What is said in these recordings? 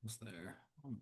Almost there. Almost.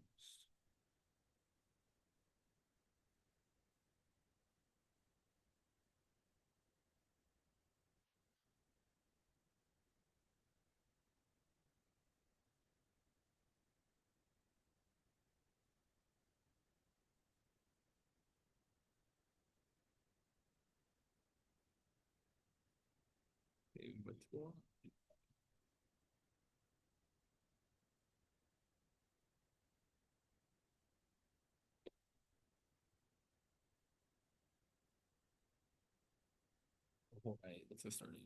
Okay, all right, let's get started.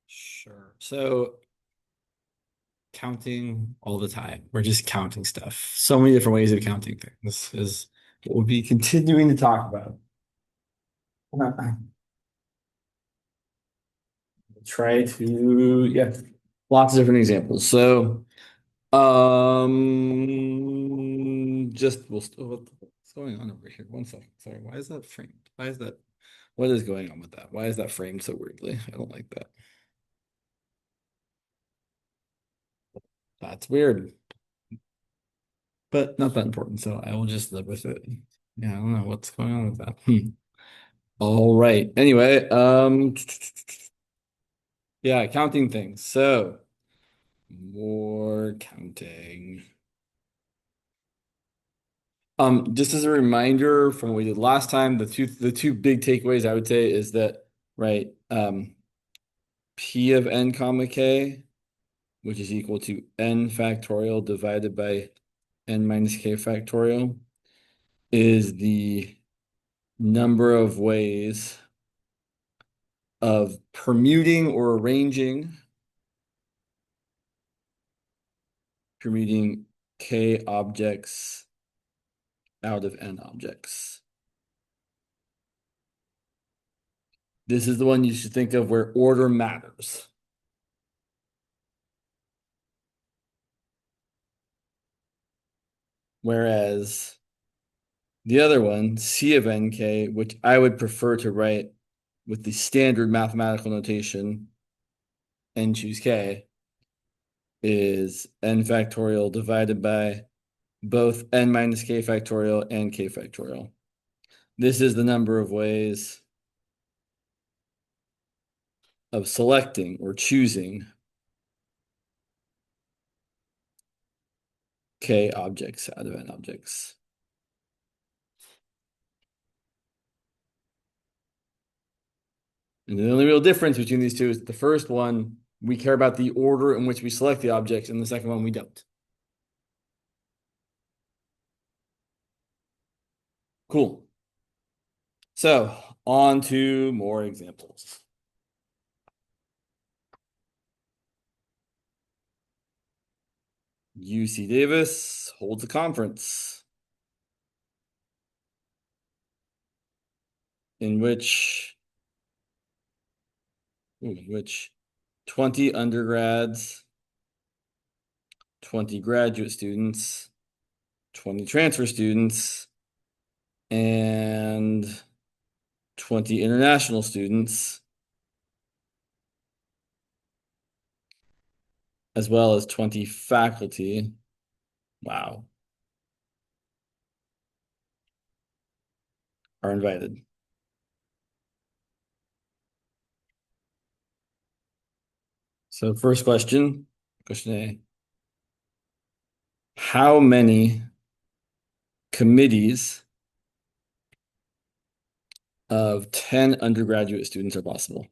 Sure. So counting all the time. We're just counting stuff. So many different ways of counting things. This is what we'll be continuing to talk about. Try to, yeah, lots of different examples. So, just what's going on over here? One second. Sorry, why is that framed? Why is that? What is going on with that? Why is that framed so weirdly? I don't like that. That's weird, but not that important. So I will just live with it. Yeah, I don't know what's going on with that. All right. Anyway, yeah, counting things. So more counting. Just as a reminder from what we did last time, the two big takeaways I would say is that, right, P of n comma k, which is equal to n factorial divided by n minus k factorial, is the number of ways of permuting or permuting k objects out of n objects. This is the one you should think of where order matters. Whereas the other one, C of nk, which I would prefer to write with the standard mathematical notation, n choose k, is n factorial divided by both n minus k factorial and k factorial. This is the number of ways of selecting or choosing k objects out of n objects. And the only real difference between these two is the first one, we care about the order in which we select the objects, and the second one, we don't. Cool. So on to more examples. UC Davis holds a conference in which 20 undergrads, 20 graduate students, 20 transfer students, and 20 international students, as well as 20 faculty. Wow. Are invited. So first question A. How many committees of 10 undergraduate students are possible?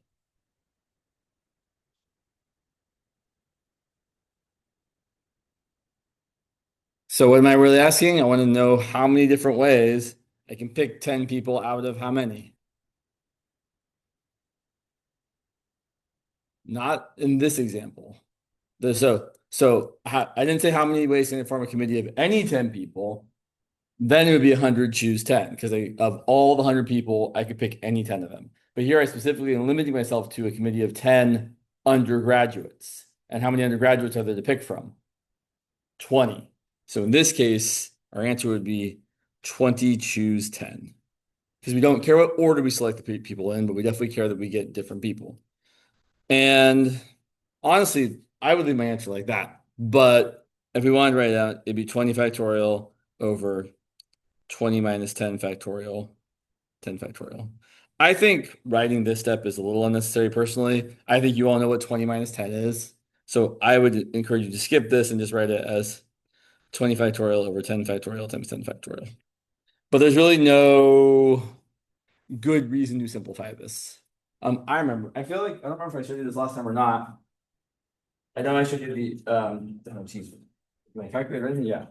So what am I really asking? I want to know how many different ways I can pick 10 people out of how many? Not in this example. I didn't say how many ways can I form a committee of any 10 people. Then it would be 100 choose 10 because of all the 100 people, I could pick any 10 of them. But here I specifically am limiting myself to a committee of 10 undergraduates. And how many undergraduates are there to pick from? 20. So in this case, our answer would be 20 choose 10. Because we don't care what order we select the people in, but we definitely care that we get different people. And honestly, I would leave my answer like that. But if we wanted to write it out, it'd be 20 factorial over 20 minus 10 factorial, 10 factorial. I think writing this step is a little unnecessary personally. I think you all know what 20 minus 10 is. So I would encourage you to skip this and just write it as 20 factorial over 10 factorial times 10 factorial. But there's really no good reason to simplify this. I remember, I feel like, I don't remember if I showed you this last time or not. I know I showed you oh, geez, my calculator right here? Yeah.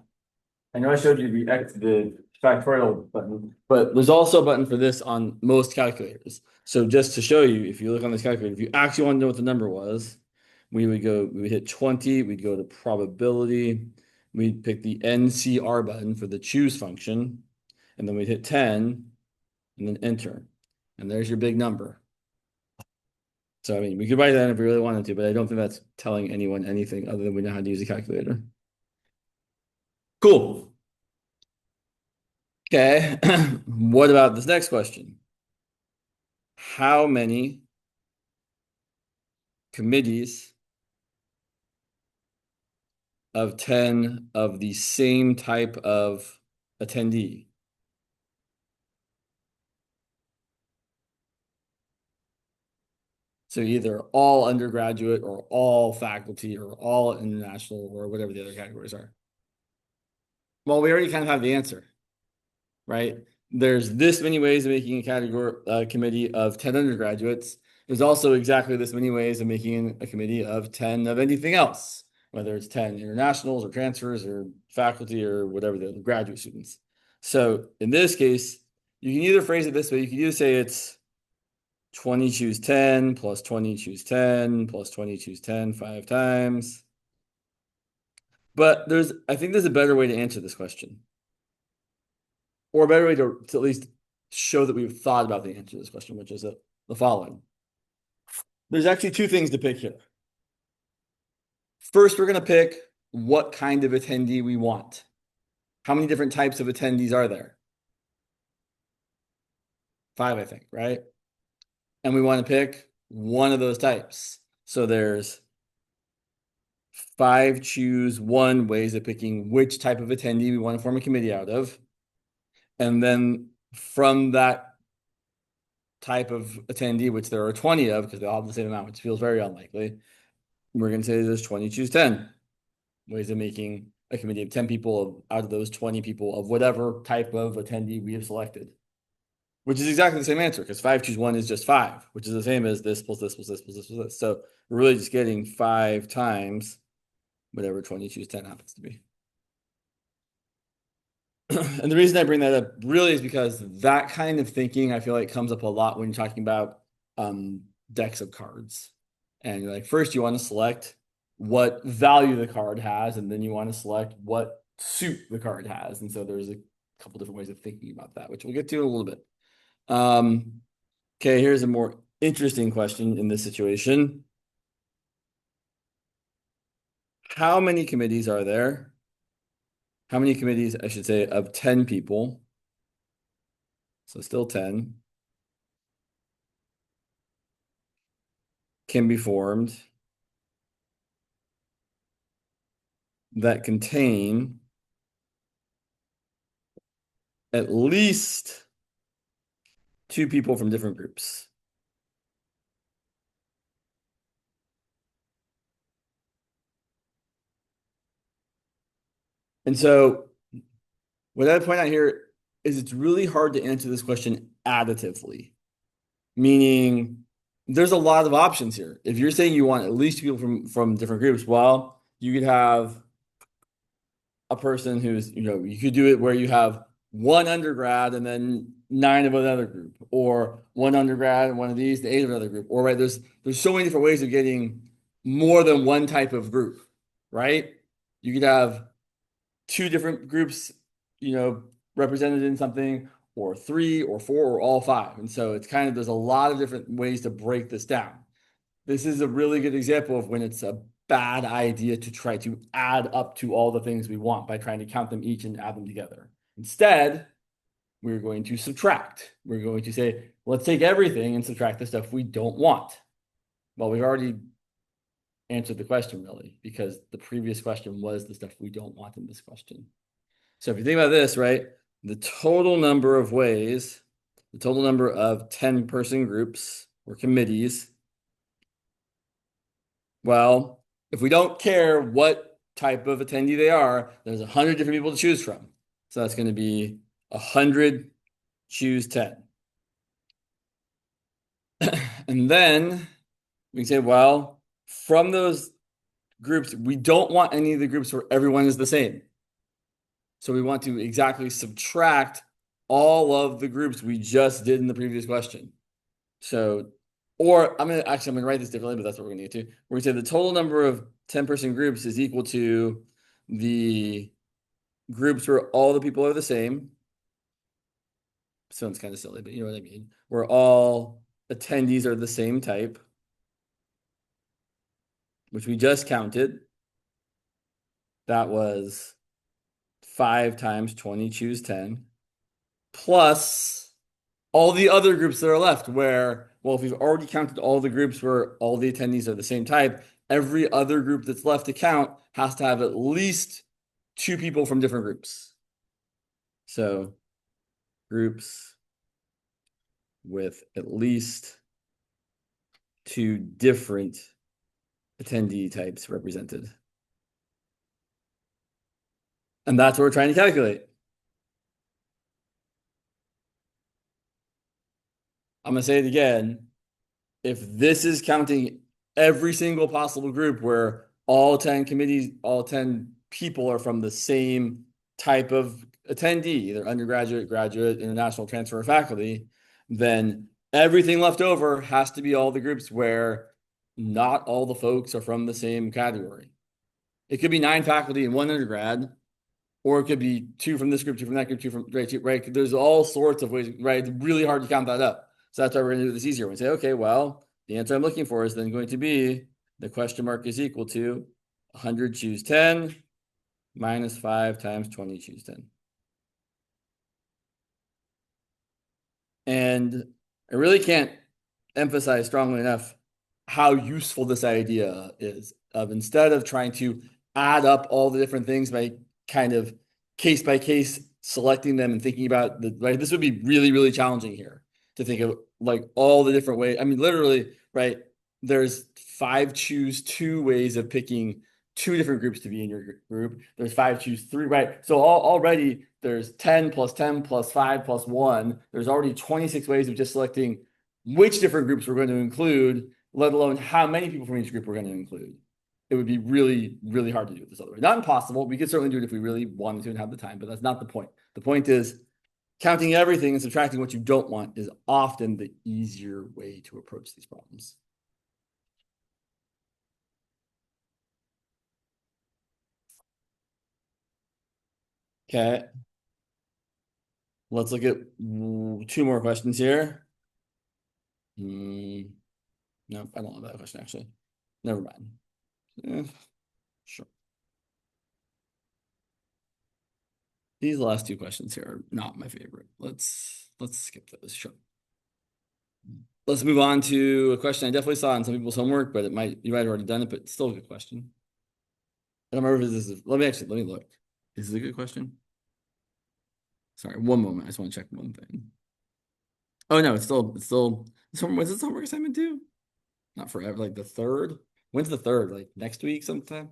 I know I showed you the factorial button, but there's also a button for this on most calculators. So just to show you, if you look on this calculator, if you actually want to know what the number was, we would hit 20, we'd go to probability, we'd pick the NCR button for the choose function, and then we'd hit 10, and then enter. And there's your big number. So, I mean, we could write that if we really wanted to, but I don't think that's telling anyone anything other than we know how to use a calculator. Cool. Okay. What about this next question? How many committees of 10 of the same type of attendee? So either all undergraduate or all faculty or all international or whatever the other categories are. Well, we already kind of have the answer, right? There's this many ways of making a category committee of 10 undergraduates. There's also exactly this many ways of making a committee of 10 of anything else, whether it's 10 internationals or transfers or faculty or whatever the graduate students. So in this case, you can either phrase it this way. You can either say it's 20 choose 10 plus 20 choose 10 plus 20 choose 10 5 times. But I think there's a better way to answer this question, or a better way to at least show that we've thought about the answer to this question, which is the following. There's actually two things to pick here. First, we're going to pick what kind of attendee we want. How many different types of attendees are there? 5, I think, right? And we want to pick one of those types. So there's 5 choose 1 ways of picking which type of attendee we want to form a committee out of. And then from that type of attendee, which there are 20 of, because they all have the same amount, which feels very unlikely, we're going to say there's 20 choose 10 ways of making a committee of 10 people out of those 20 people of whatever type of attendee we have selected, which is exactly the same answer because 5 choose 1 is just 5, which is the same as this plus this plus this plus this plus this. So we're really just getting 5 times whatever 20 choose 10 happens to be. And the reason I bring that up really is because that kind of thinking I feel like comes up a lot when you're talking about decks of cards. And you're like, first you want to select what value the card has, and then you want to select what suit the card has. And so there's a couple different ways of thinking about that, which we'll get to in a little bit. Okay, here's a more interesting question in this situation. How many committees are there? How many committees, I should say, of 10 people? So still 10 can be formed that contain at least 2 people from different groups. And so what I point out here is it's really hard to answer this question additively, meaning there's a lot of options here. If you're saying you want at least 2 people from different groups, well, you could have a person who's, you could do it where you have 1 undergrad and then 9 of another group, or 1 undergrad and one of these, the 8 of another group, or right, there's so many different ways of getting more than one type of group, right? You could have 2 different groups, represented in something, or 3 or 4 or all 5. And so it's there's a lot of different ways to break this down. This is a really good example of when it's a bad idea to try to add up to all the things we want by trying to count them each and add them together. Instead, we're going to subtract. We're going to say, let's take everything and subtract the stuff we don't want. Well, we've already answered the question really, because the previous question was the stuff we don't want in this question. So if you think about this, right, the total number of ways, the total number of 10-person groups or committees, well, if we don't care what type of attendee they are, there's 100 different people to choose from. So that's going to be 100 choose 10. And then we can say, well, from those groups, we don't want any of the groups where everyone is the same. So we want to exactly subtract all of the groups we just did in the previous question. So, or I'm going to write this differently, but that's what we're going to get to. We're going to say the total number of 10-person groups is equal to the groups where all the people are the same. Sounds kind of silly, but you know what I mean. Where all attendees are the same type, which we just counted. That was 5 times 20 choose 10, plus all the other groups that are left where, well, if we've already counted all the groups where all the attendees are the same type, every other group that's left to count has to have at least 2 people from different groups. So groups with at least 2 different attendee types represented. And that's what we're trying to calculate. I'm going to say it again. If this is counting every single possible group where all 10 committees, all 10 people are from the same type of attendee, either undergraduate, graduate, international transfer, or faculty, then everything left over has to be all the groups where not all the folks are from the same category. It could be 9 faculty and 1 undergrad, or it could be 2 from this group, 2 from that group, 2 from right. There's all sorts of ways, right? It's really hard to count that up. So that's why we're going to do this easier. We say, okay, well, the answer I'm looking for is then going to be the question mark is equal to 100 choose 10 minus 5 times 20 choose 10. And I really can't emphasize strongly enough how useful this idea is of, instead of trying to add up all the different things by kind of case by case selecting them and thinking about the right, this would be really, really challenging here to think of like all the different ways. I mean, literally, right? There's 5 choose 2 ways of picking 2 different groups to be in your group. There's 5 choose 3, right? So already there's 10 plus 10 plus 5 plus 1. There's already 26 ways of just selecting which different groups we're going to include, let alone how many people from each group we're going to include. It would be really, really hard to do it this other way. Not impossible. We could certainly do it if we really wanted to and have the time, but that's not the point. The point is counting everything and subtracting what you don't want is often the easier way to approach these problems. Okay. Let's look at 2 more questions here. No, I don't have that question actually. Never mind. Sure. These last 2 questions here are not my favorite. Let's skip those. Sure. Let's move on to a question I definitely saw in some people's homework, but you might have already done it, but still a good question. I don't remember if this is, let me look. Is this a good question? Sorry, one moment. I just want to check one thing. Oh no, it's still, was this homework assignment due? Not forever, like the 3rd? When's the 3rd? Like next week sometime?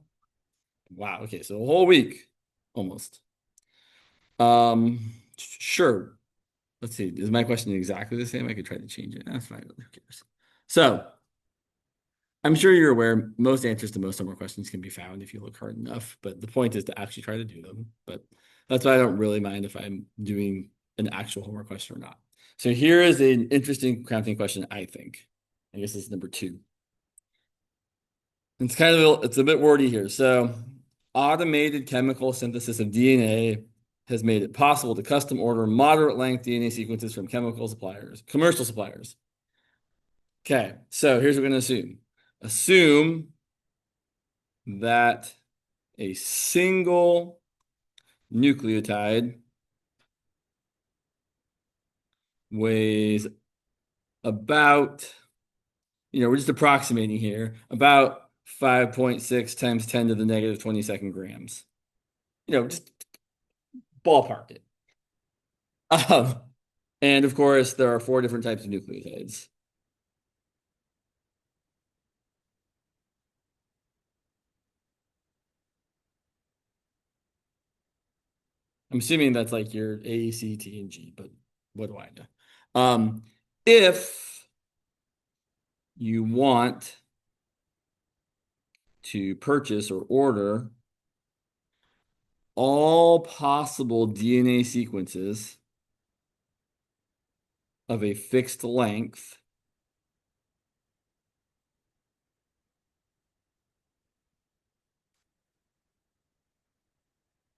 Wow, okay, so a whole week, almost. Sure. Let's see, is my question exactly the same? I could try to change it. That's fine, who cares? So, I'm sure you're aware most answers to most homework questions can be found if you look hard enough, but the point is to actually try to do them. But that's why I don't really mind if I'm doing an actual homework question or not. So here is an interesting counting question, I think. I guess this is number 2. It's a bit wordy here. So automated chemical synthesis of DNA has made it possible to custom order moderate length DNA sequences from commercial suppliers. Okay, so here's what we're going to assume. Assume that a single nucleotide weighs about, we're just approximating here, about 5.6 times 10 to the negative 22nd grams. Just ballpark it. Um, and of course, there are four different types of nucleotides. I'm assuming that's like your A, C, T, and G, but what do I know? If you want to purchase or order all possible DNA sequences of a fixed length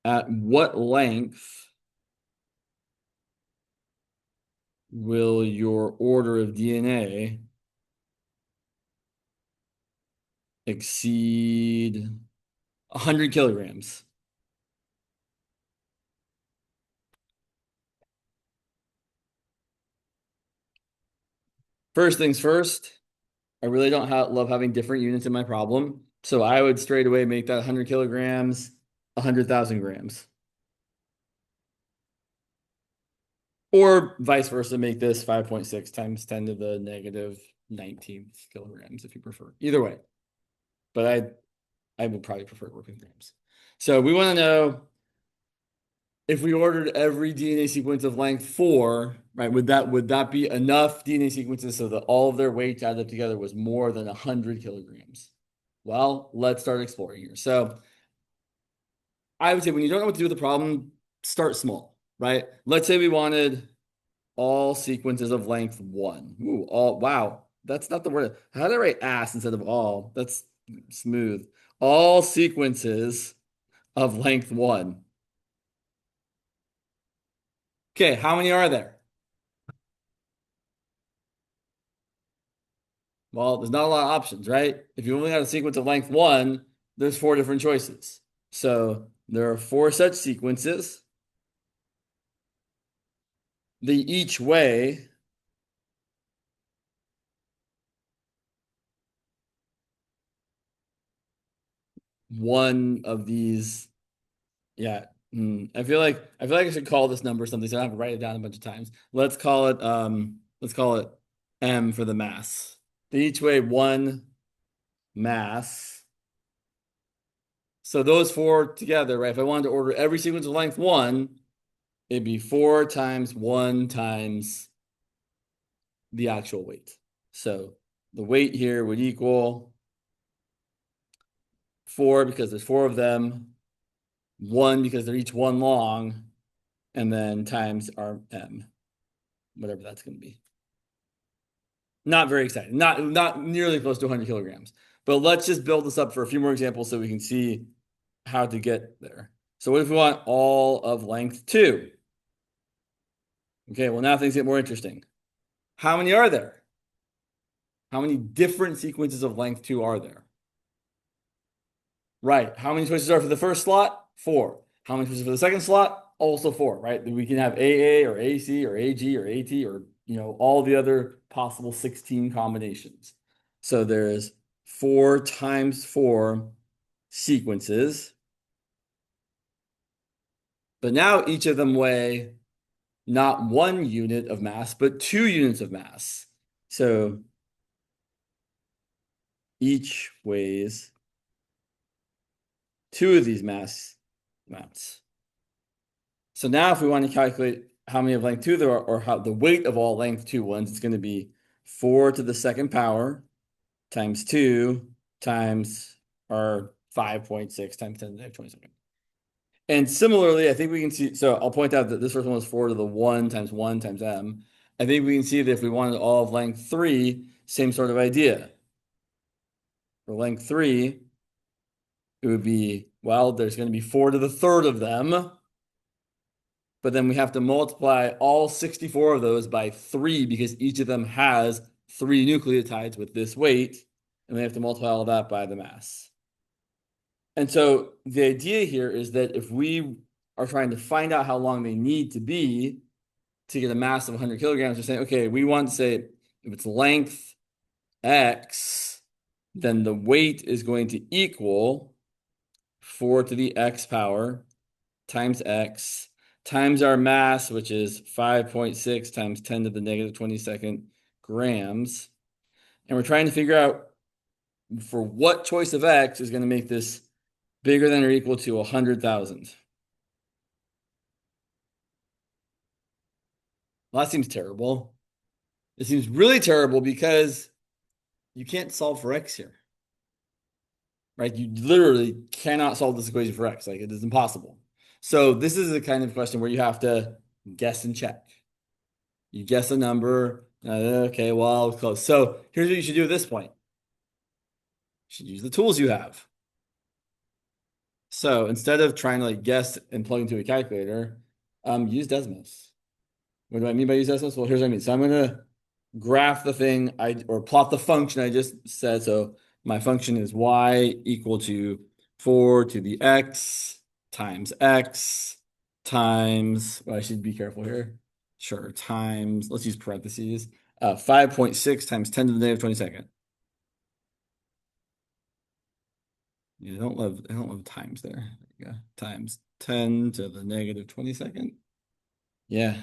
at what length will your order of DNA exceed 100 kilograms? First things first, I really don't love having different units in my problem. So I would straight away make that 100 kilograms, 100,000 grams. Or vice versa, make this 5.6 times 10 to the negative 19th kilograms if you prefer. Either way. But I would probably prefer to work with grams. So we want to know if we ordered every DNA sequence of length 4, right, would that be enough DNA sequences so that all of their weights added up together was more than 100 kilograms? Well, let's start exploring here. So I would say when you don't know what to do with the problem, start small, right? Let's say we wanted all sequences of length 1. Ooh, all, wow, that's not the word. How did I write ass instead of all? That's smooth. All sequences of length 1. Okay, how many are there? Well, there's not a lot of options, right? If you only have a sequence of length 1, there's 4 different choices. So there are 4 such sequences. They each weigh one of these. Yeah. I feel like I should call this number something, so I don't have to write it down a bunch of times. Let's call it M for the mass. They each weigh 1 mass. So those 4 together, right? If I wanted to order every sequence of length 1, it'd be 4 times 1 times the actual weight. So the weight here would equal 4 because there's 4 of them, 1 because they're each 1 long, and then times our M, whatever that's going to be. Not very exciting. Not nearly close to 100 kilograms. But let's just build this up for a few more examples so we can see how to get there. So what if we want all of length 2? Okay, well now things get more interesting. How many are there? How many different sequences of length 2 are there? Right. How many choices are for the first slot? 4. How many choices for the second slot? Also 4, right? We can have AA or AC or AG or AT or, all the other possible 16 combinations. So there's 4 times 4 sequences. But now each of them weigh not 1 unit of mass, but 2 units of mass. So each weighs 2 of these mass amounts. So now if we want to calculate how many of length 2 there are, or how the weight of all length 2 ones, it's going to be 4 to the second power times 2 times our 5.6 times 10 to the negative 22nd. And similarly, I think we can see, so I'll point out that this first one was 4 to the 1 times m. I think we can see that if we wanted all of length 3, same sort of idea. For length 3, it would be, well, there's going to be 4 to the third of them. But then we have to multiply all 64 of those by 3 because each of them has 3 nucleotides with this weight. And we have to multiply all that by the mass. And so the idea here is that if we are trying to find out how long they need to be to get a mass of 100 kilograms, we're saying, okay, we want to say if it's length x, then the weight is going to equal 4 to the x power times x times our mass, which is 5.6 times 10 to the negative 22nd grams. And we're trying to figure out for what choice of x is going to make this bigger than or equal to 100,000. Well, that seems terrible. It seems really terrible because you can't solve for x here, right? You literally cannot solve this equation for x. Like it is impossible. So this is the kind of question where you have to guess and check. You guess a number. Okay, well, close. So here's what you should do at this point. You should use the tools you have. So instead of trying to like guess and plug into a calculator, use Desmos. What do I mean by use Desmos? Well, here's what I mean. So I'm gonna graph the thing or plot the function I just said. So my function is y equal to 4 to the x times, well, I should be careful here. Sure, times, let's use parentheses, 5.6 times 10 to the negative 22nd. I don't love times there. There you go. Times 10 to the negative 22nd. Yeah.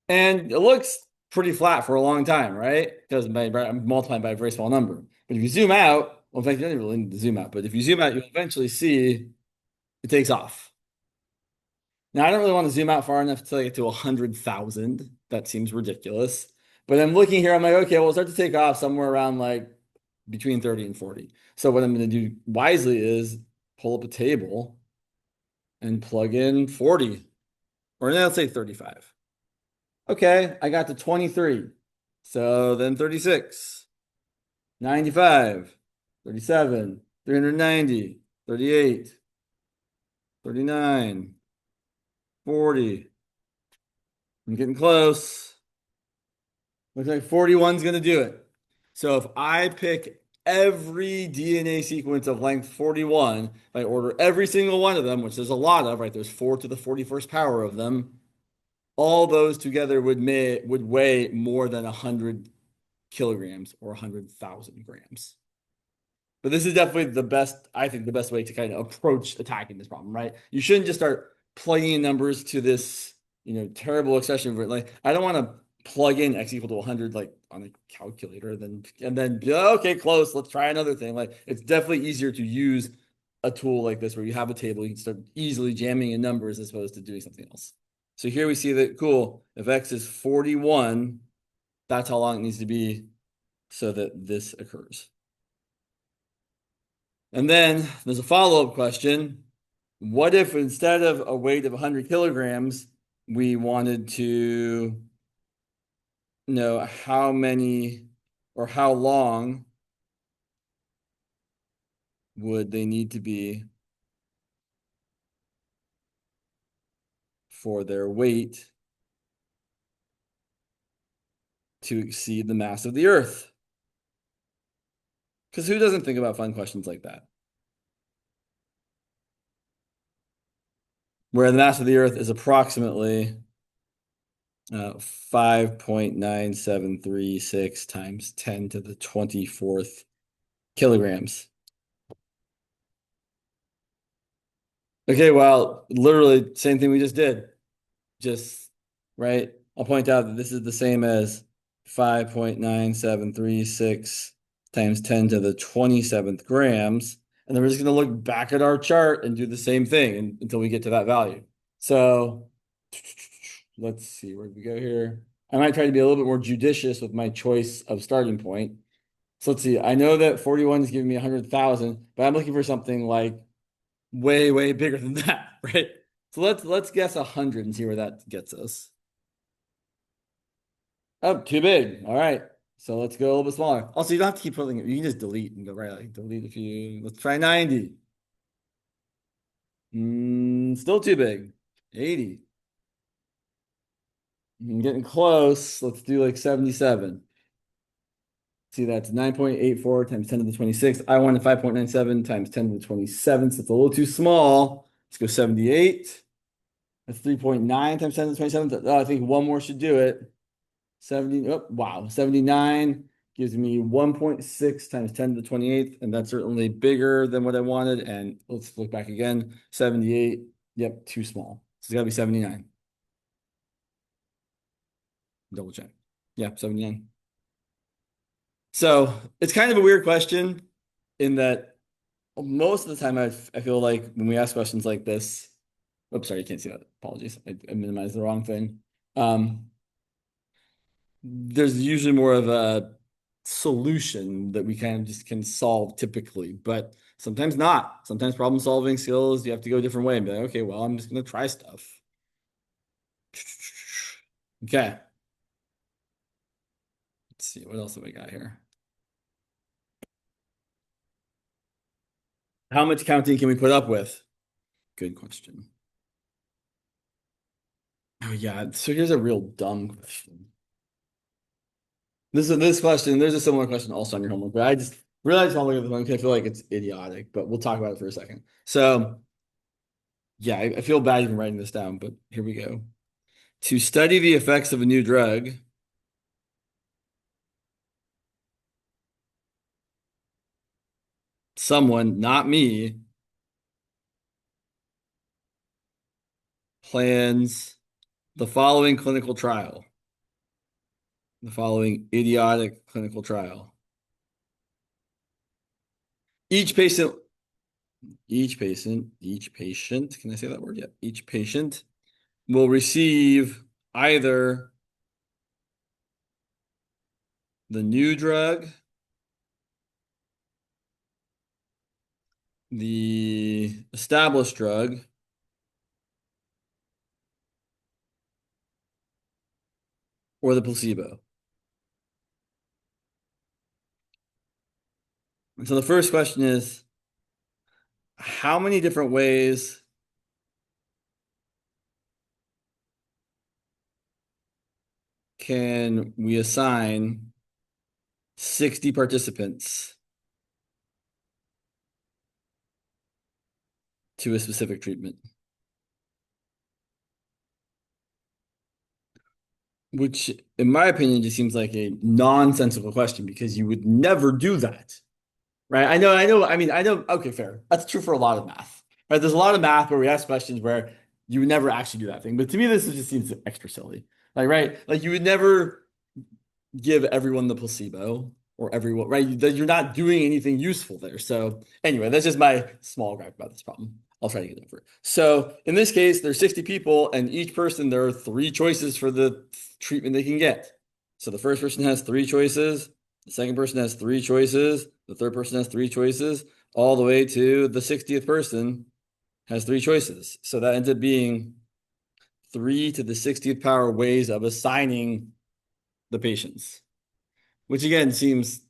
And it looks pretty flat for a long time, right? Because I'm multiplying by a very small number. But if you zoom out, well, in fact, you don't really need to zoom out, but if you zoom out, you'll eventually see it takes off. Now, I don't really want to zoom out far enough to get to 100,000. That seems ridiculous. But I'm looking here, I'm like, okay, well, it'll start to take off somewhere around like between 30 and 40. So what I'm going to do wisely is pull up a table and plug in 40, or no, let's say 35. Okay, I got to 23. So then 36, 95, 37, 390, 38, 39, 40. I'm getting close. Looks like 41 is going to do it. So if I pick every DNA sequence of length 41, if I order every single one of them, which there's a lot of, right? There's 4 to the 41st power of them. All those together would weigh more than 100 kilograms or 100,000 grams. But this is definitely the best, I think, the best way to kind of approach attacking this problem, right? You shouldn't just start plugging in numbers to this, terrible expression. Like, I don't want to plug in x equal to 100 like on a calculator, and then okay, close. Let's try another thing. Like, it's definitely easier to use a tool like this where you have a table, you can start easily jamming in numbers as opposed to doing something else. So here we see that, cool, if x is 41, that's how long it needs to be so that this occurs. And then there's a follow-up question. What if instead of a weight of 100 kilograms, we wanted to know how many or how long would they need to be for their weight to exceed the mass of the Earth? Because who doesn't think about fun questions like that? Where the mass of the Earth is approximately 5.9736 times 10 to the 24th kilograms. Okay, well, literally same thing we just did. Just, right? I'll point out that this is the same as 5.9736 times 10 to the 27th grams. And then we're just going to look back at our chart and do the same thing until we get to that value. So let's see, where do we go here? I might try to be a little bit more judicious with my choice of starting point. So let's see. I know that 41 is giving me 100,000, but I'm looking for something like way, way bigger than that, right? So let's guess 100 and see where that gets us. Oh, too big. All right. So let's go a little bit smaller. Also, you don't have to keep putting it. You can just delete and go right, like delete a few. Let's try 90. Still too big. 80. I'm getting close. Let's do like 77. See, that's 9.84 times 10 to the 26th. I wanted 5.97 times 10 to the 27th. It's a little too small. Let's go 78. That's 3.9 times 10 to the 27th. Oh, I think one more should do it. 70. Oh, wow. 79 gives me 1.6 times 10 to the 28th. And that's certainly bigger than what I wanted. And let's look back again. 78. Yep, too small. So it's got to be 79. Double check. Yeah, 79. So it's kind of a weird question in that most of the time I feel like when we ask questions like this, oops, sorry, you can't see that. Apologies. I minimized the wrong thing. Um, there's usually more of a solution that we kind of just can solve typically, but sometimes not. Sometimes problem solving skills, you have to go a different way and be like, okay, well, I'm just going to try stuff. Okay. Let's see. What else have we got here? How much counting can we put up with? Good question. Oh, yeah. So here's a real dumb question. This question, there's a similar question also on your homework, but I just realized I'll look at this one because I feel like it's idiotic, but we'll talk about it for a second. So yeah, I feel bad even writing this down, but here we go. To study the effects of a new drug, someone, not me, plans the following clinical trial, the following idiotic clinical trial. Each patient, each patient, can I say that word yet? Each patient will receive either the new drug, the established drug, or the placebo. And so the first question is, how many different ways can we assign 60 participants to a specific treatment? Which, in my opinion, just seems like a nonsensical question because you would never do that, right? I know. Okay, fair. That's true for a lot of math, right? There's a lot of math where we ask questions where you would never actually do that thing. But to me, this just seems extra silly. Like, right? Like you would never give everyone the placebo or everyone, right? That you're not doing anything useful there. So anyway, that's just my small gripe about this problem. I'll try to get over it. So in this case, there's 60 people, and each person, there are three choices for the treatment they can get. So the first person has three choices, the second person has three choices, the third person has three choices, all the way to the 60th person has three choices. So that ends up being 3 to the 60th power ways of assigning the patients, which again seems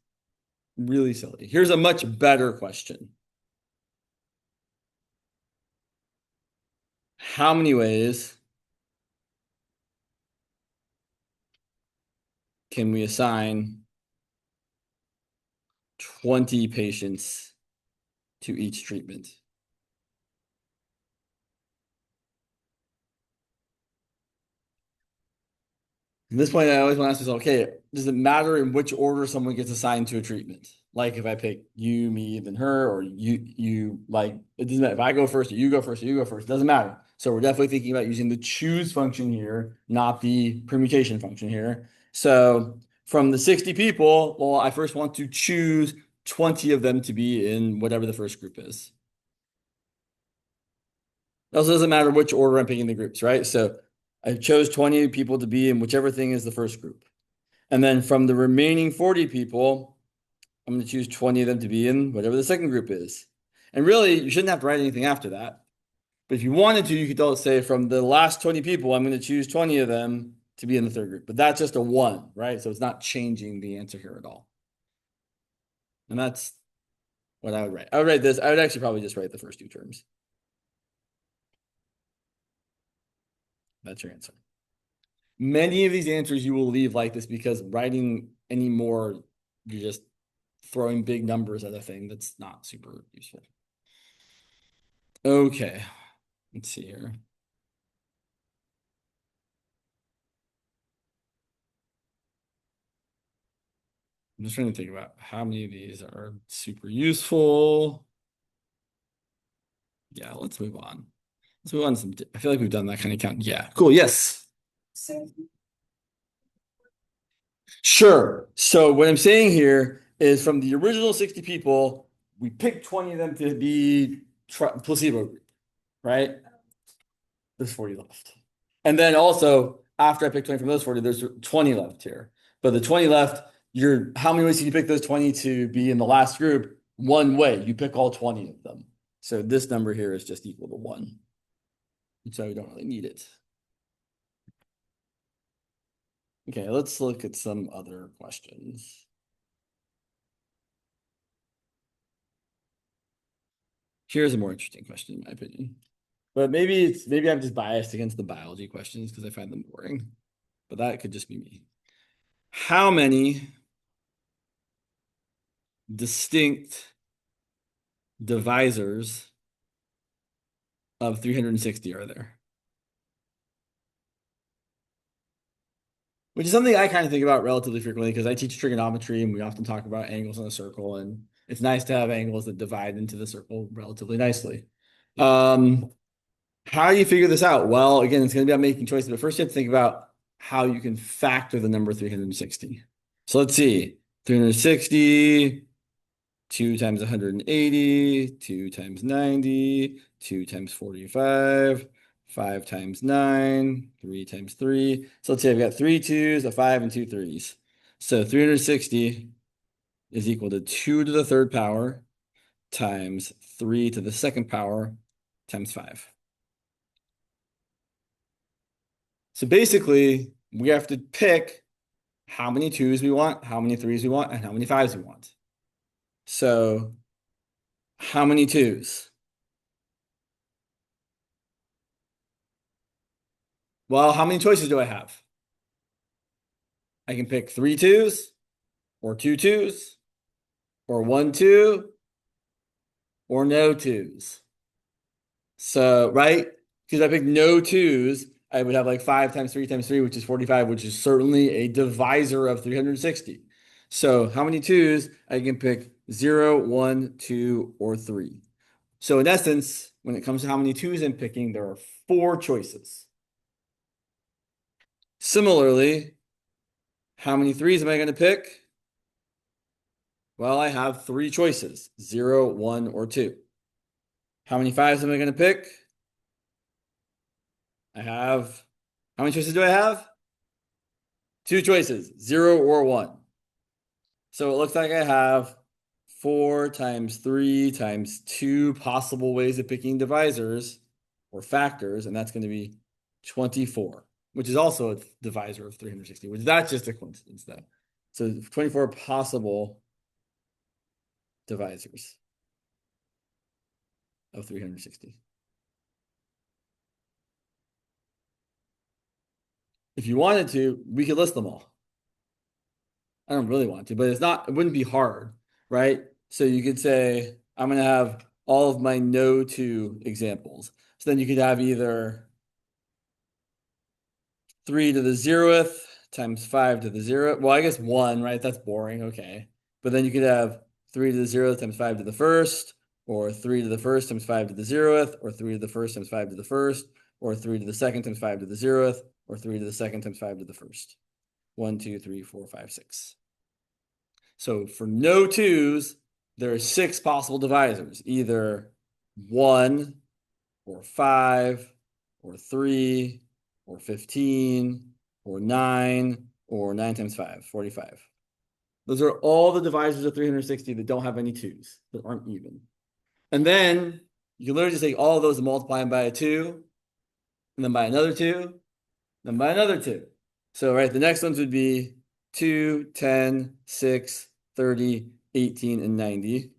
really silly. Here's a much better question. How many ways can we assign 20 patients to each treatment? At this point, I always want to ask myself, okay, does it matter in which order someone gets assigned to a treatment? Like if I pick you, me, then her, or you, like, it doesn't matter if I go first or you go first or you go first, it doesn't matter. So we're definitely thinking about using the choose function here, not the permutation function here. So from the 60 people, well, I first want to choose 20 of them to be in whatever the first group is. It also doesn't matter which order I'm picking the groups, right? So I chose 20 people to be in whichever thing is the first group. And then from the remaining 40 people, I'm going to choose 20 of them to be in whatever the second group is. And really, you shouldn't have to write anything after that. But if you wanted to, you could say from the last 20 people, I'm going to choose 20 of them to be in the third group. But that's just a one, right? So it's not changing the answer here at all. And that's what I would write. I would write this. I would actually probably just write the first two terms. That's your answer. Many of these answers you will leave like this because writing any more you're just throwing big numbers at a thing that's not super useful. Okay, let's see here. I'm just trying to think about how many of these are super useful. Yeah, let's move on. Let's move on to some. I feel like we've done that kind of count. Yeah, cool. Yes. Sure. So what I'm saying here is from the original 60 people, we picked 20 of them to be placebo group, right? There's 40 left. And then also, after I picked 20 from those 40, there's 20 left here. But the 20 left, how many ways can you pick those 20 to be in the last group? One way. You pick all 20 of them. So this number here is just equal to 1. So we don't really need it. Okay, let's look at some other questions. Here's a more interesting question, in my opinion. But maybe I'm just biased against the biology questions because I find them boring. But that could just be me. How many distinct divisors of 360 are there? Which is something I kind of think about relatively frequently because I teach trigonometry and we often talk about angles in a circle, and it's nice to have angles that divide into the circle relatively nicely. How do you figure this out? Well, again, it's going to be about making choices, but first you have to think about how you can factor the number 360. So let's see, 360, 2 times 180, 2 times 90, 2 times 45, 5 times 9, 3 times 3. So let's say I've got 3 2s, a 5, and 2 3s. So 360 is equal to 2 to the third power times 3 to the second power times 5. So basically, we have to pick how many 2s we want, how many 3s we want, and how many 5s we want. So how many 2s? Well, how many choices do I have? I can pick 3 2s, or 2 2s, or 1 2, or no 2s. So, right? Because I picked no 2s, I would have like 5 times 3 times 3, which is 45, which is certainly a divisor of 360. So how many 2s? I can pick 0, 1, 2, or 3. So in essence, when it comes to how many 2s I'm picking, there are 4 choices. Similarly, how many 3s am I going to pick? Well, I have 3 choices, 0, 1, or 2. How many 5s am I going to pick? How many choices do I have? 2 choices, 0 or 1. So it looks like I have 4 times 3 times 2 possible ways of picking divisors or factors, and that's going to be 24, which is also a divisor of 360, which that's just a coincidence though. So 24 possible divisors of 360. If you wanted to, we could list them all. I don't really want to, but it wouldn't be hard, right? So you could say, I'm going to have all of my no to examples. So then you could have either 3 to the 0th times 5 to the 0th. Well, I guess 1, right? That's boring. Okay. But then you could have 3 to the 0th times 5 to the first, or 3 to the first times 5 to the 0th, or 3 to the first times 5 to the first, or 3 to the second times 5 to the 0th, or 3 to the second times 5 to the first. 1, 2, 3, 4, 5, 6. So for no 2s, there are 6 possible divisors, either 1 or 5 or 3 or 15 or 9 times 5, 45. Those are all the divisors of 360 that don't have any 2s, that aren't even. And then you can literally just take all of those and multiply them by a 2, and then by another 2, then by another 2. So, right, the next ones would be 2, 10, 6, 30, 18, and 90.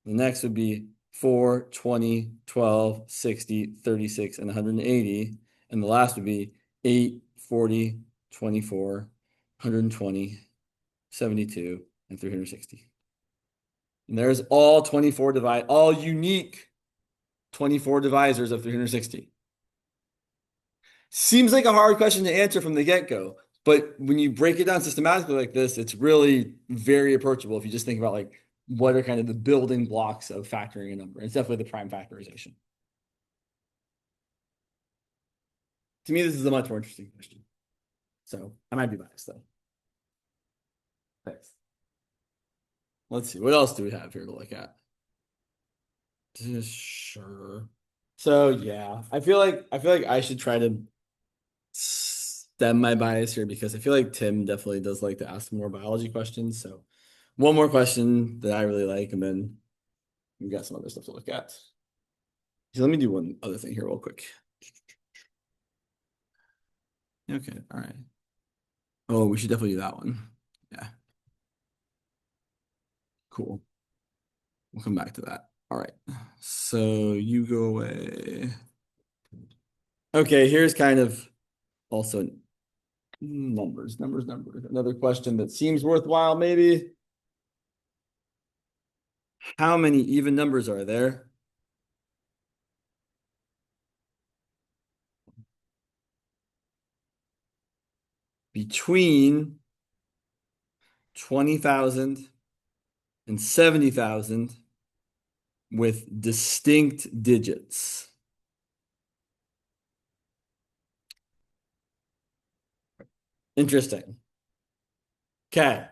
The next would be 4, 20, 12, 60, 36, and 180. And the last would be 8, 40, 24, 120, 72, and 360. And there's all 24 all unique 24 divisors of 360. Seems like a hard question to answer from the get-go, but when you break it down systematically like this, it's really very approachable if you just think about like what are kind of the building blocks of factoring a number. It's definitely the prime factorization. To me, this is a much more interesting question. So I might be biased though. Thanks. Let's see. What else do we have here to look at? Sure. So yeah, I feel like I should try to stem my bias here because I feel like Tim definitely does like to ask more biology questions. So one more question that I really like, and then we've got some other stuff to look at. So let me do one other thing here real quick. Okay, all right. Oh, we should definitely do that one. Yeah, cool. We'll come back to that. All right. So you go away. Okay, here's kind of also numbers. Another question that seems worthwhile, maybe. How many even numbers are there between 20,000 and 70,000 with distinct digits? Interesting. Okay.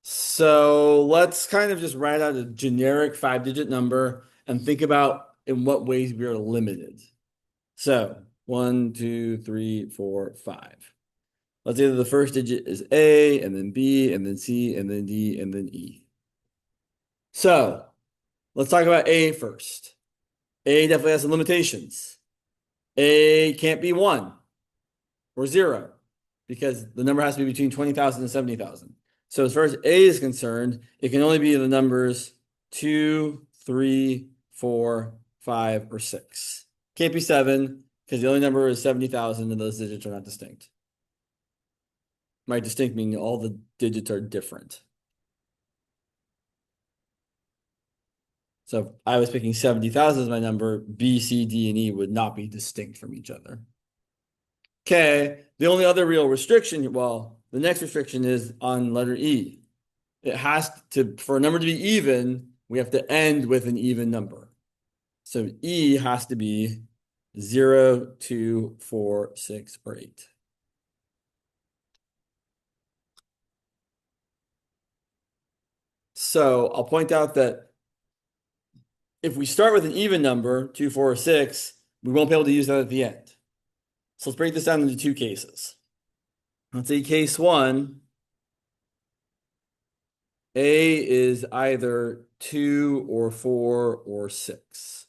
So let's kind of just write out a generic 5-digit number and think about in what ways we are limited. So 1, 2, 3, 4, 5. Let's say that the first digit is A, and then B, and then C, and then D, and then E. So let's talk about A first. A definitely has some limitations. A can't be 1 or 0 because the number has to be between 20,000 and 70,000. So as far as A is concerned, it can only be the numbers 2, 3, 4, 5, or 6. Can't be 7 because the only number is 70,000 and those digits are not distinct. By distinct meaning all the digits are different. So if I was picking 70,000 as my number, B, C, D, and E would not be distinct from each other. Okay, the only other real restriction, well, the next restriction is on letter E. It has to, for a number to be even, we have to end with an even number. So E has to be 0, 2, 4, 6, or 8. So I'll point out that if we start with an even number, 2, 4, or 6, we won't be able to use that at the end. So let's break this down into two cases. Let's say case one, A is either 2 or 4 or 6.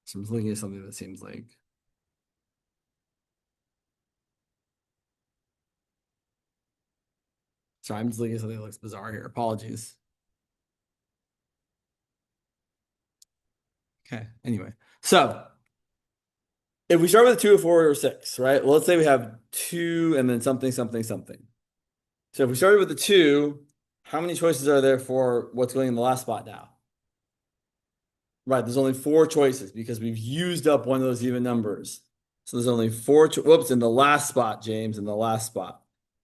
So I'm just looking at something that seems like. Sorry, I'm just looking at something that looks bizarre here. Apologies. Okay, anyway. So if we start with 2 or 4 or 6, right? Well, let's say we have 2 and then something, something, something. So if we started with the 2, how many choices are there for what's going in the last spot now? Right, there's only 4 choices because we've used up one of those even numbers. So there's only 4, whoops, in the last spot, James, in the last spot.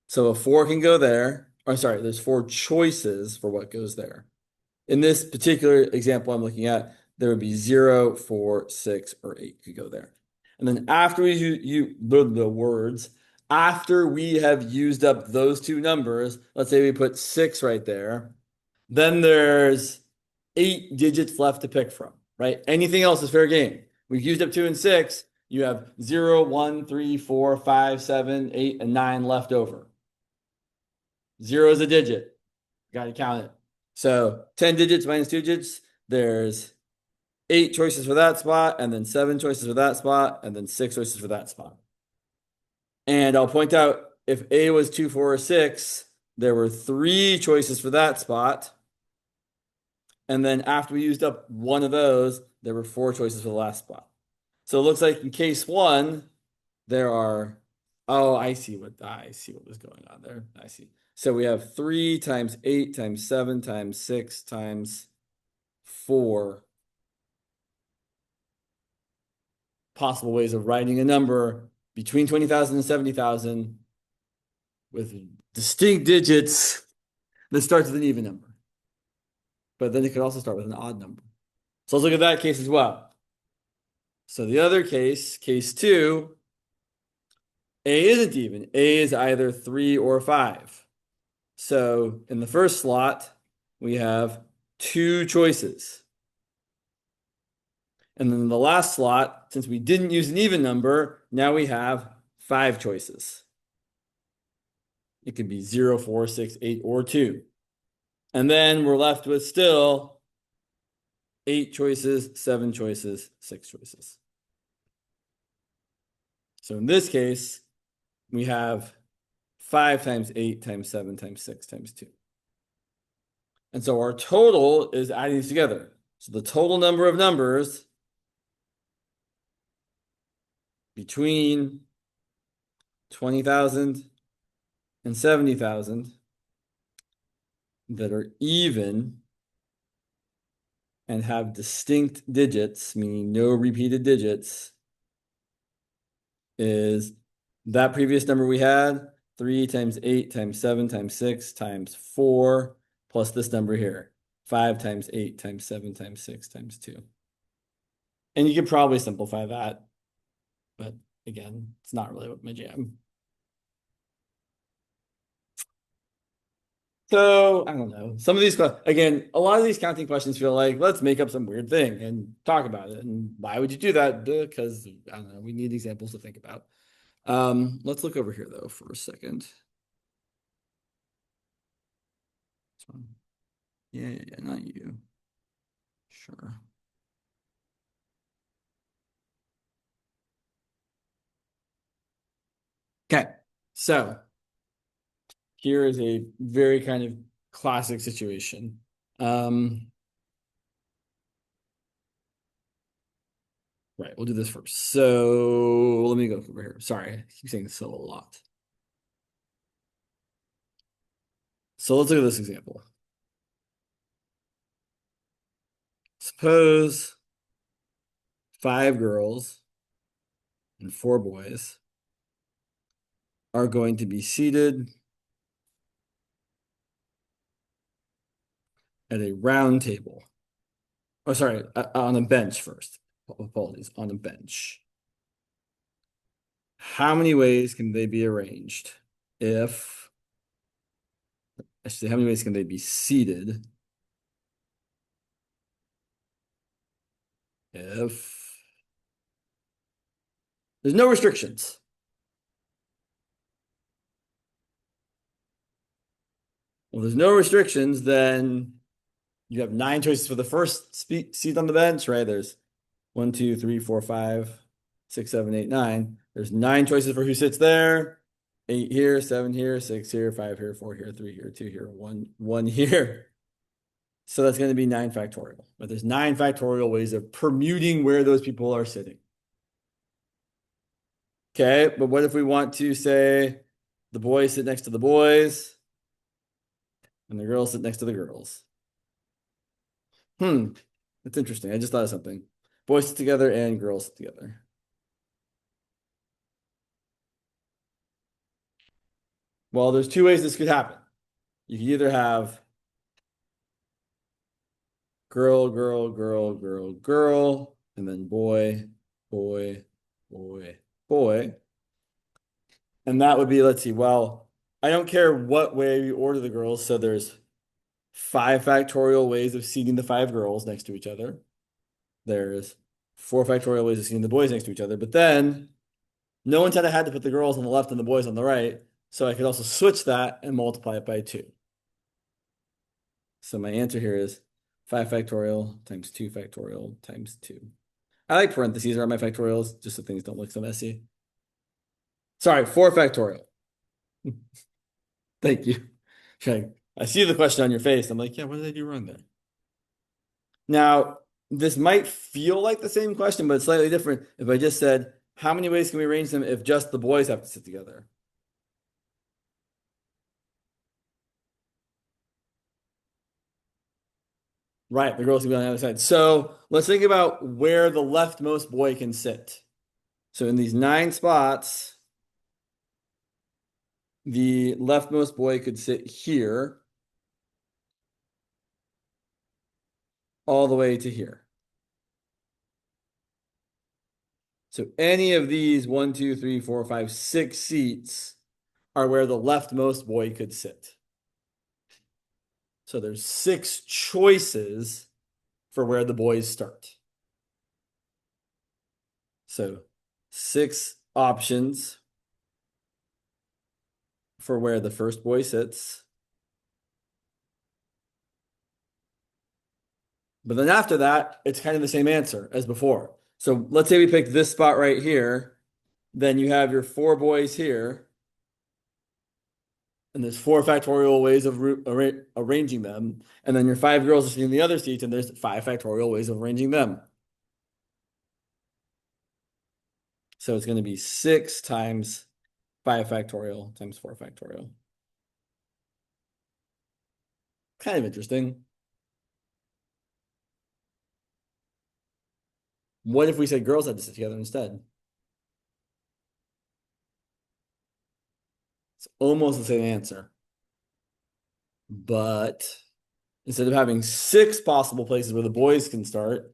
So a 4 can go there. Or sorry, there's 4 choices for what goes there. In this particular example I'm looking at, there would be 0, 4, 6, or 8 could go there. And then after we use the words, after we have used up those 2 numbers, let's say we put 6 right there, then there's 8 digits left to pick from, right? Anything else is fair game. We've used up 2 and 6. You have 0, 1, 3, 4, 5, 7, 8, and 9 left over. 0 is a digit. Got to count it. So 10 digits minus 2 digits, there's 8 choices for that spot, and then 7 choices for that spot, and then 6 choices for that spot. And I'll point out if A was 2, 4, or 6, there were 3 choices for that spot. And then after we used up one of those, there were 4 choices for the last spot. So it looks like in case one, there are, oh, I see what was going on there. I see. So we have 3 times 8 times 7 times 6 times 4 possible ways of writing a number between 20,000 and 70,000 with distinct digits that starts with an even number. But then it could also start with an odd number. So let's look at that case as well. So the other case, case 2, A isn't even. A is either 3 or 5. So in the first slot, we have 2 choices. And then in the last slot, since we didn't use an even number, now we have 5 choices. It could be 0, 4, 6, 8, or 2. And then we're left with still 8 choices, 7 choices, 6 choices. So in this case, we have 5 times 8 times 7 times 6 times 2. And so our total is adding these together. So the total number of numbers between 20,000 and 70,000 that are even and have distinct digits, meaning no repeated digits, is that previous number we had, 3 times 8 times 7 times 6 times 4, plus this number here, 5 times 8 times 7 times 6 times 2. And you could probably simplify that, but again, it's not really what my jam. So I don't know. Some of these, again, a lot of these counting questions feel like let's make up some weird thing and talk about it. And why would you do that? Because I don't know. We need examples to think about. Let's look over here though for a second. Yeah, not you. Sure. Okay, so here is a very kind of classic situation. Right, we'll do this first. So let me go over here. Sorry, I keep saying so a lot. So let's look at this example. Suppose 5 girls and 4 boys are going to be seated at a round table. Oh, sorry, on a bench first. Apologies, on a bench. How many ways can they be arranged? If, actually, how many ways can they be seated? If there's no restrictions. Well, there's no restrictions, then you have 9 choices for the first seat on the bench, right? There's 1, 2, 3, 4, 5, 6, 7, 8, 9. There's 9 choices for who sits there. 8 here, 7 here, 6 here, 5 here, 4 here, 3 here, 2 here, 1 here. So that's going to be 9 factorial. But there's 9 factorial ways of permuting where those people are sitting. Okay, but what if we want to say the boys sit next to the boys and the girls sit next to the girls? That's interesting. I just thought of something. Boys sit together and girls sit together. Well, there's 2 ways this could happen. You could either have girl, girl, girl, girl, girl, and then boy, boy, boy, boy. And that would be, let's see, well, I don't care what way we order the girls. So there's 5 factorial ways of seating the 5 girls next to each other. There's 4 factorial ways of seating the boys next to each other. But then no one said I had to put the girls on the left and the boys on the right. So I could also switch that and multiply it by 2. So my answer here is 5 factorial times 2 factorial times 2. I like parentheses around my factorials just so things don't look so messy. Sorry, 4 factorial. Thank you. Okay. I see the question on your face. I'm like, yeah, what did I do wrong there? Now, this might feel like the same question, but it's slightly different if I just said, how many ways can we arrange them if just the boys have to sit together? Right, the girls can be on the other side. So let's think about where the leftmost boy can sit. So in these 9 spots, the leftmost boy could sit here all the way to here. So any of these 1, 2, 3, 4, 5, 6 seats are where the leftmost boy could sit. So there's 6 choices for where the boys start. So 6 options for where the first boy sits. But then after that, it's kind of the same answer as before. So let's say we picked this spot right here. Then you have your 4 boys here. And there's 4 factorial ways of arranging them. And then your 5 girls are sitting in the other seats, and there's 5 factorial ways of arranging them. So it's going to be 6 times 5 factorial times 4 factorial. Kind of interesting. What if we said girls had to sit together instead? It's almost the same answer. But instead of having 6 possible places where the boys can start,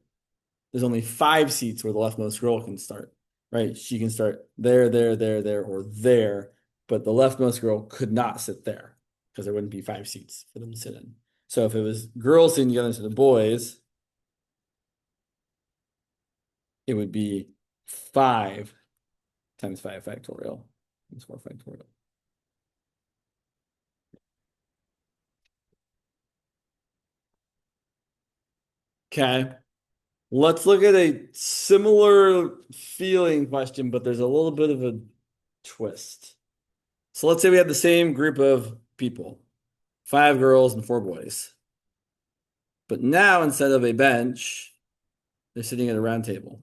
there's only 5 seats where the leftmost girl can start, right? She can start there, there, or there, but the leftmost girl could not sit there because there wouldn't be 5 seats for them to sit in. So if it was girls sitting together instead of boys, it would be 5 times 5 factorial times 4 factorial. Okay. Let's look at a similar feeling question, but there's a little bit of a twist. So let's say we have the same group of people, 5 girls and 4 boys. But now instead of a bench, they're sitting at a round table.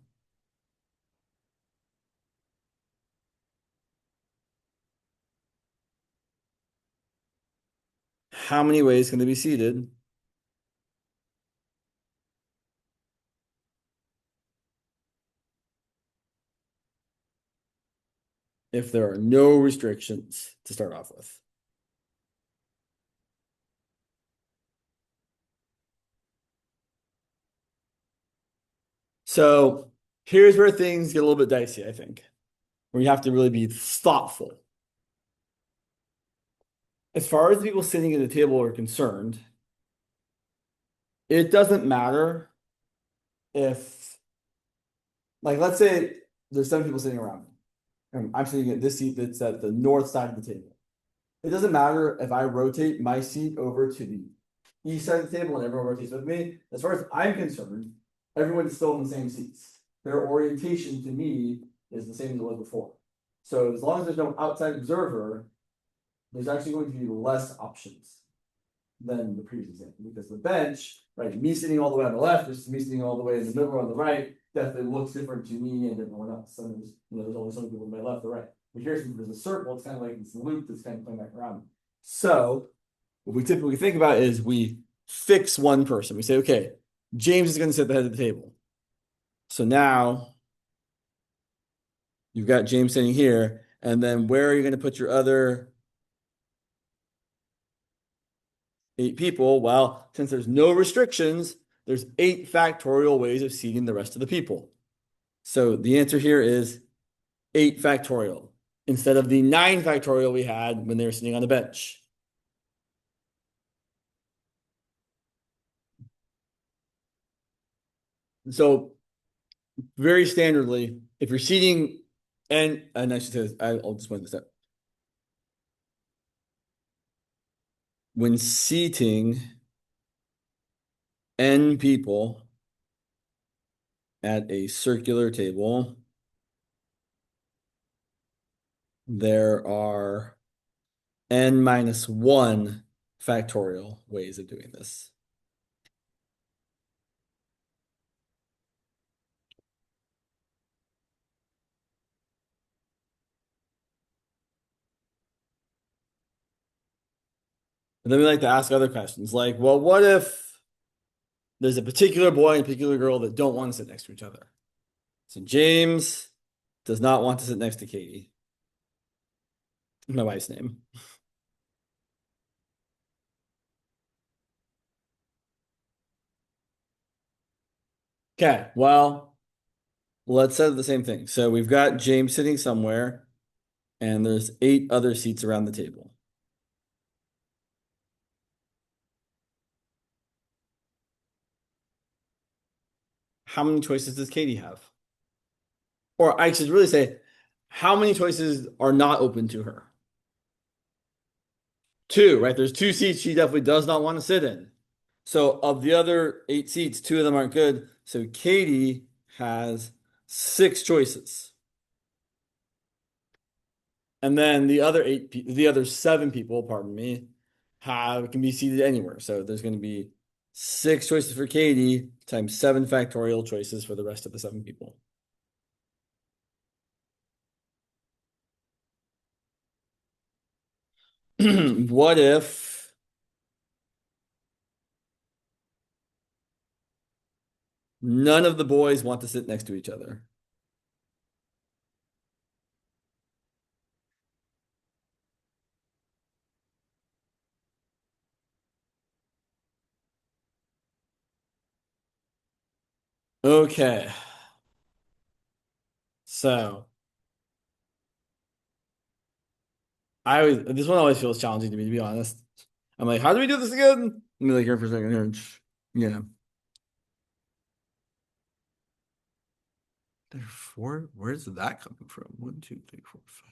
How many ways can they be seated? If there are no restrictions to start off with? So here's where things get a little bit dicey, I think, where you have to really be thoughtful. As far as the people sitting at the table are concerned, it doesn't matter if, like, let's say there's 7 people sitting around me, and I'm sitting at this seat that's at the north side of the table. It doesn't matter if I rotate my seat over to the east side of the table and everyone rotates with me. As far as I'm concerned, everyone's still in the same seats. Their orientation to me is the same as it was before. So as long as there's no outside observer, there's actually going to be less options than the previous example, because the bench, right, me sitting all the way on the left versus me sitting all the way in the middle on the right, definitely looks different to me and everyone else. So there's only some people to my left or right. But here, since there's a circle, it's kind of like this loop that's kind of playing back around. So what we typically think about is we fix one person. We say, okay, James is going to sit at the head of the table. So now you've got James sitting here, and then where are you going to put your other 8 people? Well, since there's no restrictions, there's 8 factorial ways of seating the rest of the people. So the answer here is 8 factorial instead of the 9 factorial we had when they were sitting on the bench. So very standardly, if you're seating, and I should say this, I'll just point this out. When seating n people at a circular table, there are n minus 1 factorial ways of doing this. And then we like to ask other questions like, well, what if there's a particular boy and a particular girl that don't want to sit next to each other? So James does not want to sit next to Katie, my wife's name. Okay, well, let's set up the same thing. So we've got James sitting somewhere, and there's 8 other seats around the table. How many choices does Katie have? Or I should really say, how many choices are not open to her? Two, right? There's 2 seats she definitely does not want to sit in. So of the other 8 seats, 2 of them aren't good. So Katie has 6 choices. And then the other 7 people, pardon me, have can be seated anywhere. So there's going to be 6 choices for Katie times 7 factorial choices for the rest of the 7 people. What if none of the boys want to sit next to each other? Okay. So this one always feels challenging to me, to be honest. I'm like, how do we do this again? Let me look here for a second here. Yeah. There are 4. Where's that coming from? 1, 2, 3, 4, 5.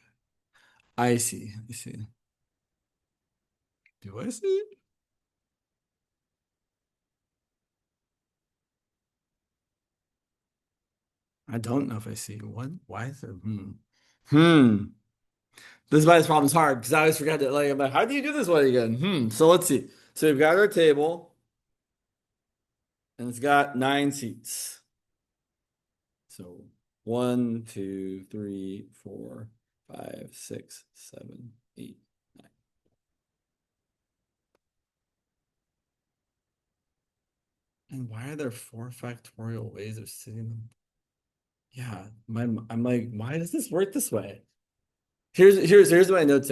I see. I see. Do I see it? I don't know if I see what. Why is there? Hmm. This is why this problem's hard because I always forget to like. I'm like, how do you do this one again? So let's see. So we've got our table, and it's got 9 seats. So 1, 2, 3, 4, 5, 6, 7, 8, 9. And why are there 4 factorial ways of sitting them? Yeah, I'm like, why does this work this way? Here's what I noted.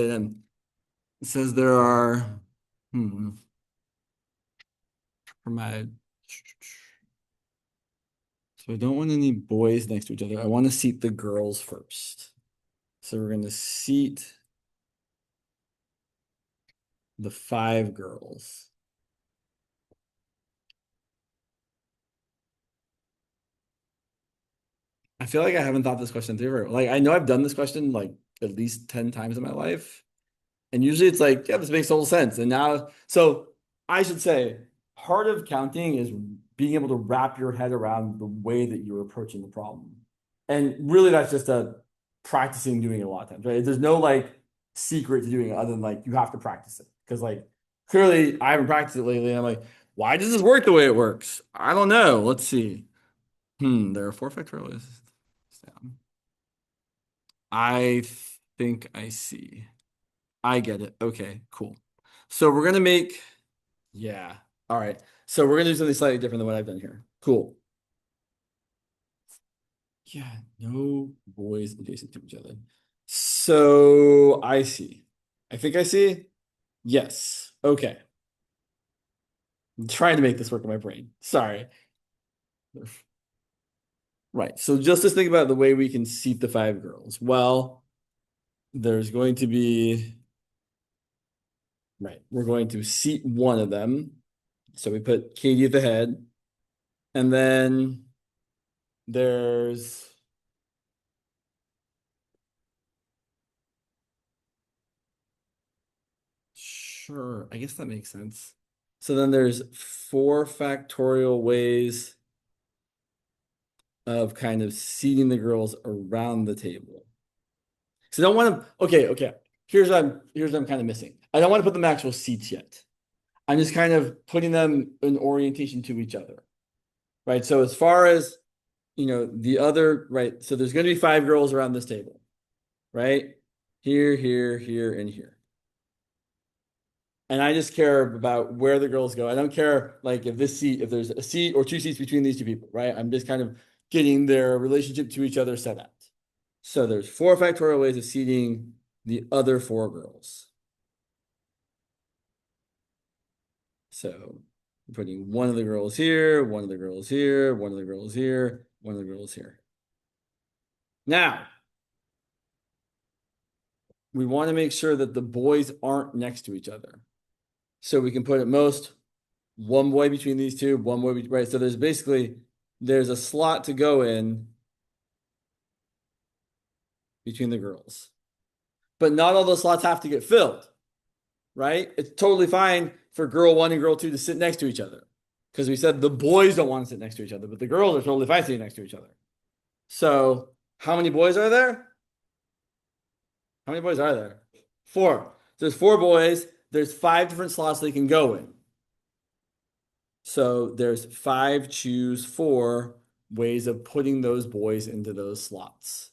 It says there are hmm, for my so I don't want any boys next to each other. I want to seat the girls first. So we're going to seat the 5 girls. I feel like I haven't thought this question through. Like I know I've done this question like at least 10 times in my life. And usually it's like, yeah, this makes total sense. And now, so I should say, part of counting is being able to wrap your head around the way that you're approaching the problem. And really, that's just a practicing doing it a lot of times, right? There's no like secret to doing it other than like you have to practice it. Because like clearly I haven't practiced it lately. And I'm like, why does this work the way it works? I don't know. Let's see. There are 4 factorial. I think I see. I get it. Okay, cool. So we're gonna make, yeah. All right. So we're gonna do something slightly different than what I've done here. Cool. Yeah, no boys adjacent to each other. So I see. I think I see. Yes. Okay. I'm trying to make this work in my brain. Sorry. Right. So just to think about the way we can seat the 5 girls. Well, there's going to be, right, we're going to seat one of them. So we put Katie at the head. And then there's sure, I guess that makes sense. So then there's 4 factorial ways of kind of seating the girls around the table. So I don't want to, okay. Here's what I'm kind of missing. I don't want to put them in actual seats yet. I'm just kind of putting them in orientation to each other. Right. So as far as the other, right, so there's going to be 5 girls around this table, right? Here, here, here, and here. And I just care about where the girls go. I don't care like if there's a seat or two seats between these two people, right? I'm just kind of getting their relationship to each other set out. So there's 4 ways of seating the other 4 girls. So I'm putting one of the girls here, one of the girls here, one of the girls here, one of the girls here. Now, we want to make sure that the boys aren't next to each other. So we can put at most one boy between these two, one boy, right? So there's a slot to go in between the girls. But not all those slots have to get filled, right? It's totally fine for girl 1 and girl 2 to sit next to each other. Because we said the boys don't want to sit next to each other, but the girls are totally fine sitting next to each other. So how many boys are there? How many boys are there? 4. There's 4 boys. There's 5 different slots they can go in. So there's 5 choose 4 ways of putting those boys into those slots.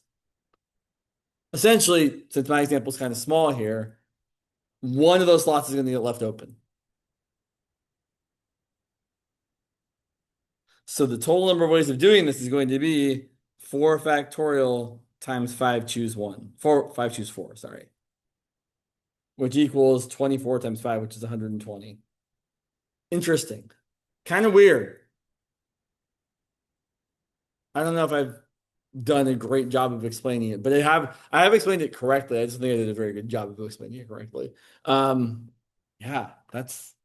Essentially, since my example is kind of small here, one of those slots is going to get left open. So the total number of ways of doing this is going to be 4 factorial times 5 choose 1. 5 choose 4, sorry. Which equals 24 times 5, which is 120. Interesting. Kind of weird. I don't know if I've done a great job of explaining it, but I have explained it correctly. I just think I did a very good job of explaining it correctly. Yeah, it's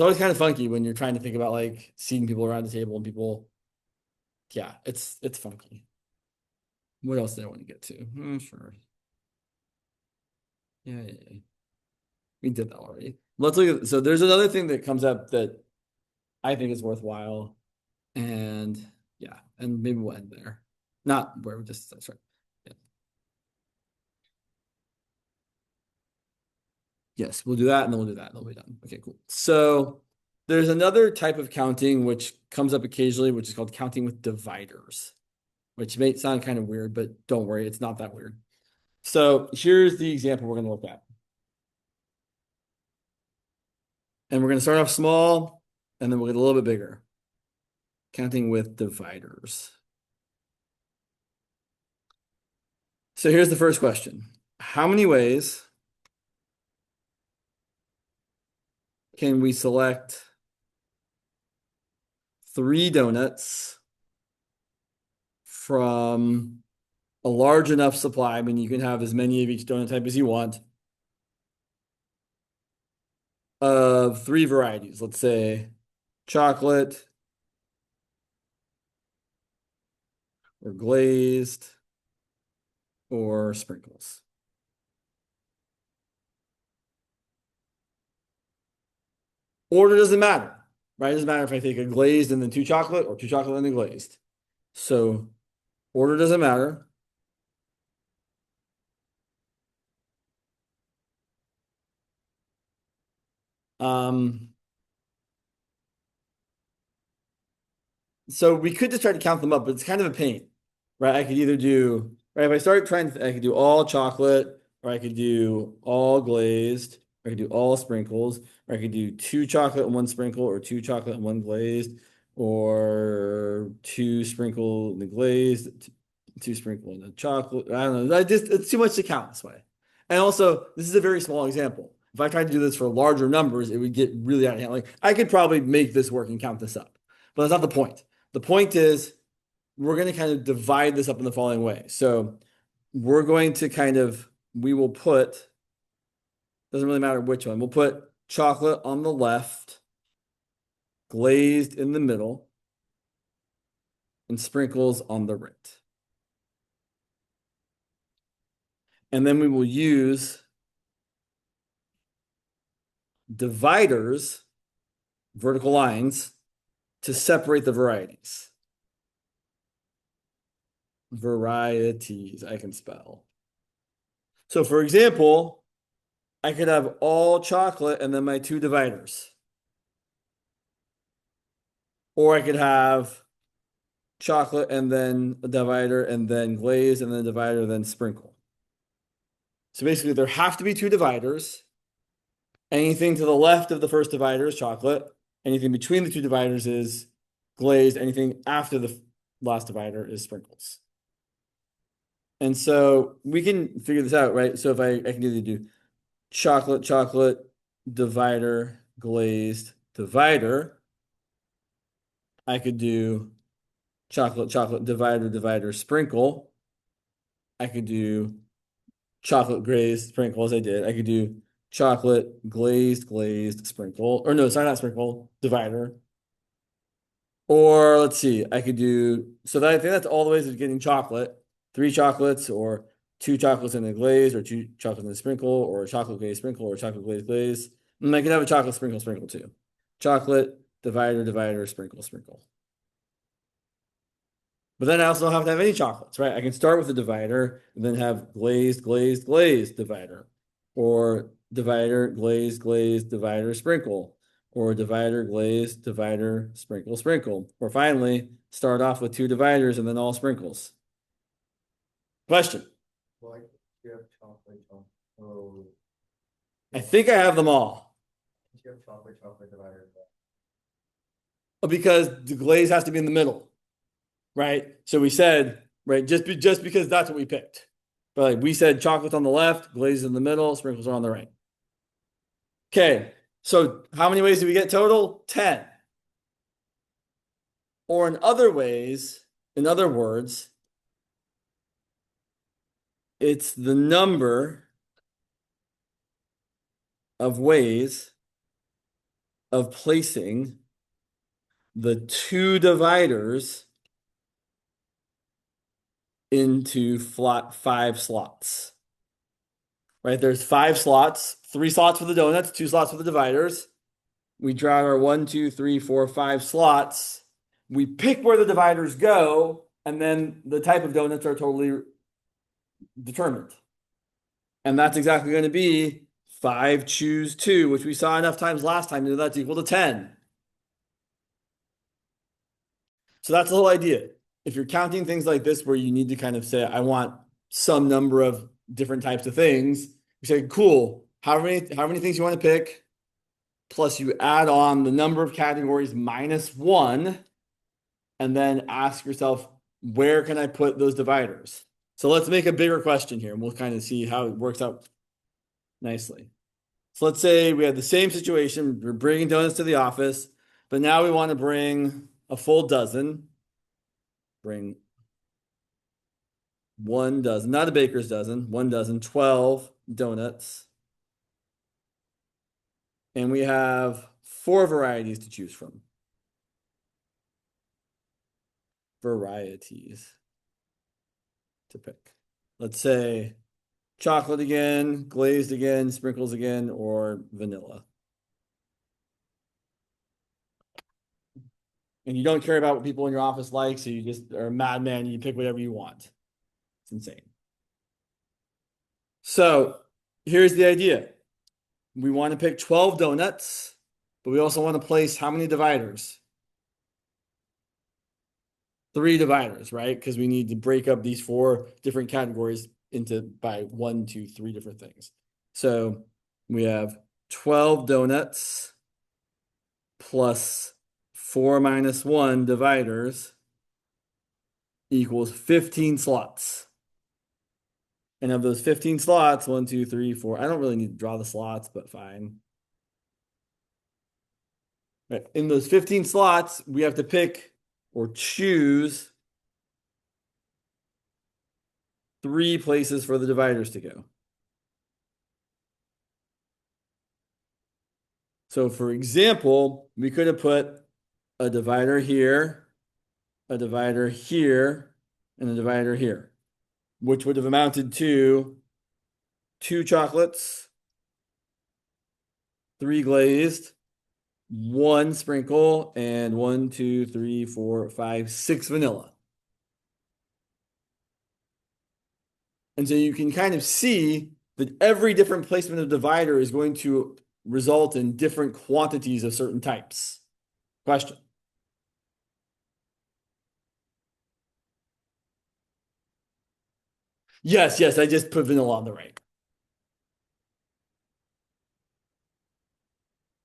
always kind of funky when you're trying to think about like seeing people around the table and people. Yeah, it's funky. What else did I want to get to? Sure. Yeah. We did that already. Let's look at so there's another thing that comes up that I think is worthwhile. And yeah, and maybe we'll end there. Not where we just that's right. Yeah. Yes, we'll do that and then we'll do that and then we'll be done. Okay, cool. So there's another type of counting which comes up occasionally, which is called counting with dividers, which may sound kind of weird, but don't worry, it's not that weird. So here's the example we're going to look at. And we're going to start off small and then we'll get a little bit bigger. Counting with dividers. So here's the first question. How many ways can we select 3 donuts from a large enough supply? I mean, you can have as many of each donut type as you want, of 3 varieties. Let's say chocolate or glazed or sprinkles. Order doesn't matter, right? It doesn't matter if I take a glazed and then 2 chocolate or 2 chocolate and then glazed. So order doesn't matter. Um, so we could just try to count them up, but it's kind of a pain, right? I could either do, right, if I start trying to, I could do all chocolate, or I could do all glazed, or I could do all sprinkles, or I could do 2 chocolate and 1 sprinkle, or 2 chocolate and 1 glazed, or 2 sprinkle and the glazed, 2 sprinkle and the chocolate. I don't know. It's too much to count this way. And also, this is a very small example. If I tried to do this for larger numbers, it would get really out of hand. Like I could probably make this work and count this up, but that's not the point. The point is we're going to kind of divide this up in the following way. So we're going to we will put, doesn't really matter which one, we'll put chocolate on the left, glazed in the middle, and sprinkles on the right. And then we will use dividers, vertical lines, to separate the varieties. Varieties, I can spell. So for example, I could have all chocolate and then my 2 dividers. Or I could have chocolate and then a divider and then glaze and then a divider, then sprinkle. So basically there have to be 2 dividers Anything to the left of the first divider is chocolate. Anything between the two dividers is glazed. Anything after the last divider is sprinkles. And so we can figure this out, right? So if I can either do chocolate, chocolate, divider, glazed, divider. I could do chocolate, chocolate, divider, divider, sprinkle. I could do chocolate glazed sprinkle as I did. I could do chocolate glazed, glazed, sprinkle. Or no, sorry, not sprinkle, divider. Or let's see, I could do, so that I think that's all the ways of getting chocolate. 3 chocolates or 2 chocolates in a glaze or 2 chocolates in a sprinkle or a chocolate glaze sprinkle or a chocolate glaze glaze. And I could have a chocolate sprinkle sprinkle too. Chocolate, divider, divider, sprinkle, sprinkle. But then I also don't have to have any chocolates, right? I can start with a divider and then have glazed, glazed, glazed divider, or divider, glazed, glazed, divider, sprinkle, or divider, glazed, divider, sprinkle, sprinkle. Or finally, start off with 2 dividers and then all sprinkles. Question. Like you have chocolate, chocolate. Oh, I think I have them all. you have chocolate, chocolate divider. Because the glaze has to be in the middle, right? So we said, right, just because that's what we picked. But like we said chocolate on the left, glaze in the middle, sprinkles are on the right. Okay, so how many ways do we get total? 10. Or in other ways, in other words, it's the number of ways of placing the 2 dividers into 5 slots. Right? There's 5 slots, 3 slots for the donuts, 2 slots for the dividers. We draw our 1, 2, 3, 4, 5 slots. We pick where the dividers go, and then the type of donuts are totally determined. And that's exactly going to be 5 choose 2, which we saw enough times last time that that's equal to 10. So that's the whole idea. If you're counting things like this where you need to kind of say, I want some number of different types of things, you say, cool, how many things you want to pick, plus you add on the number of categories minus 1, and then ask yourself, where can I put those dividers? So let's make a bigger question here, and we'll kind of see how it works out nicely. So let's say we have the same situation. We're bringing donuts to the office, but now we want to bring a full dozen. Bring 1 dozen, not a baker's dozen, 1 dozen, 12 donuts. And we have 4 varieties to choose from. Varieties to pick. Let's say chocolate again, glazed again, sprinkles again, or vanilla. And you don't care about what people in your office like, so you just are a madman, you pick whatever you want. It's insane. So here's the idea. We want to pick 12 donuts, but we also want to place how many dividers? 3 dividers, right? Because we need to break up these 4 different categories into by 1, 2, 3 different things. So we have 12 donuts plus 4 minus 1 dividers equals 15 slots. And of those 15 slots, 1, 2, 3, 4, I don't really need to draw the slots, but fine. Right. In those 15 slots, we have to pick or choose 3 places for the dividers to go. So for example, we could have put a divider here, a divider here, and a divider here, which would have amounted to 2 chocolates, 3 glazed, 1 sprinkle, and 1, 2, 3, 4, 5, 6 vanilla. And so you can kind of see that every different placement of divider is going to result in different quantities of certain types. Question. Yes, I just put vanilla on the right.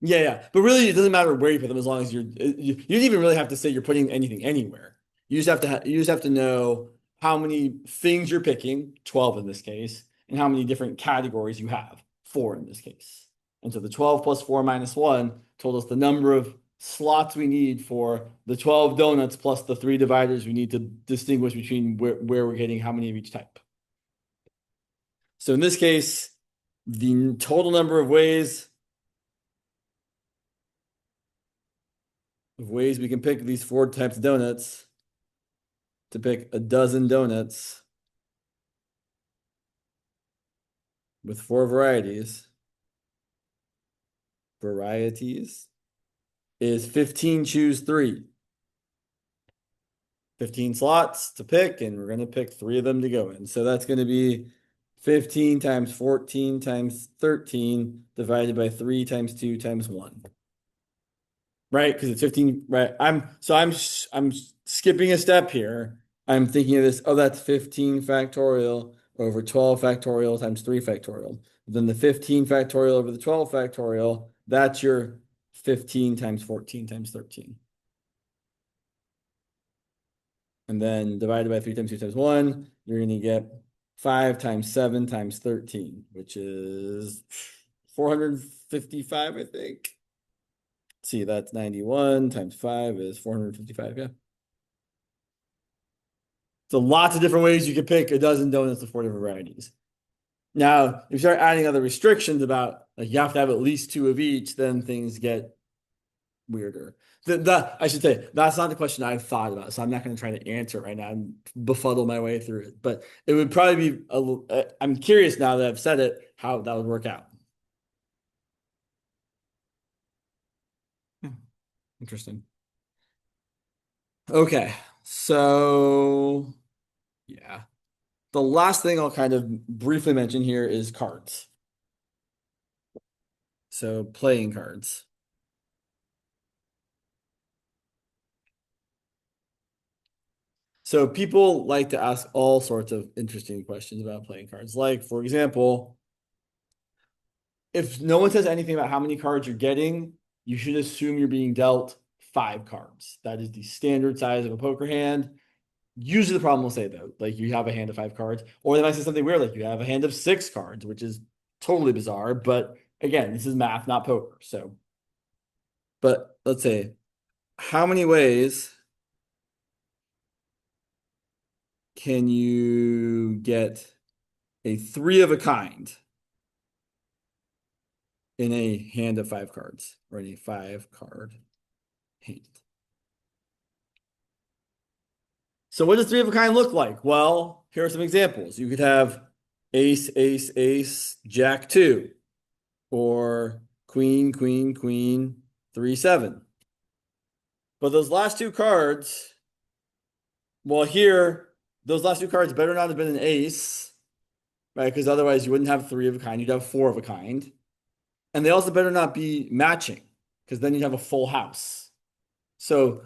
Yeah, yeah. But really, it doesn't matter where you put them as long as you don't even really have to say you're putting anything anywhere. You just have to you just have to know how many things you're picking, 12 in this case, and how many different categories you have, 4 in this case. And so the 12 plus 4 minus 1 told us the number of slots we need for the 12 donuts plus the 3 dividers we need to distinguish between where we're getting how many of each type. So in this case, the total number of ways we can pick these 4 types of donuts to pick a dozen donuts with 4 varieties is 15 choose 3. 15 slots to pick, and we're going to pick 3 of them to go in. So that's going to be 15 times 14 times 13 divided by 3 times 2 times 1. Right? Because it's 15, right? I'm skipping a step here. I'm thinking of this, oh, that's 15 factorial over 12 factorial times 3 factorial. Then the 15 factorial over the 12 factorial, that's your 15 times 14 times 13. And then divided by 3 times 2 times 1, you're going to get 5 times 7 times 13, which is 455, I think. See, that's 91 times 5 is 455, yeah. So lots of different ways you could pick a dozen donuts of 4 different varieties. Now, if you start adding other restrictions about like you have to have at least 2 of each, then things get weirder. I should say that's not the question I've thought about, so I'm not going to try to answer it right now and befuddle my way through it. But it would probably be I'm curious now that I've said it, how that would work out. Hmm, interesting. Okay, so yeah. The last thing I'll kind of briefly mention here is cards. So playing cards. So people like to ask all sorts of interesting questions about playing cards. Like, for example, if no one says anything about how many cards you're getting, you should assume you're being dealt 5 cards. That is the standard size of a poker hand. Usually the problem will say though, like you have a hand of 5 cards, or they might say something weird, like you have a hand of 6 cards, which is totally bizarre. But again, this is math, not poker. So, but let's say, how many ways can you get a 3 of a kind in a hand of 5 cards or in a 5 card hand? So what does 3 of a kind look like? Well, here are some examples. You could have ace, ace, ace, jack 2, or queen, queen, queen, 3, 7. But those last 2 cards, well, here, those last 2 cards better not have been an ace, right? Because otherwise you wouldn't have 3 of a kind, you'd have 4 of a kind. And they also better not be matching, because then you'd have a full house. So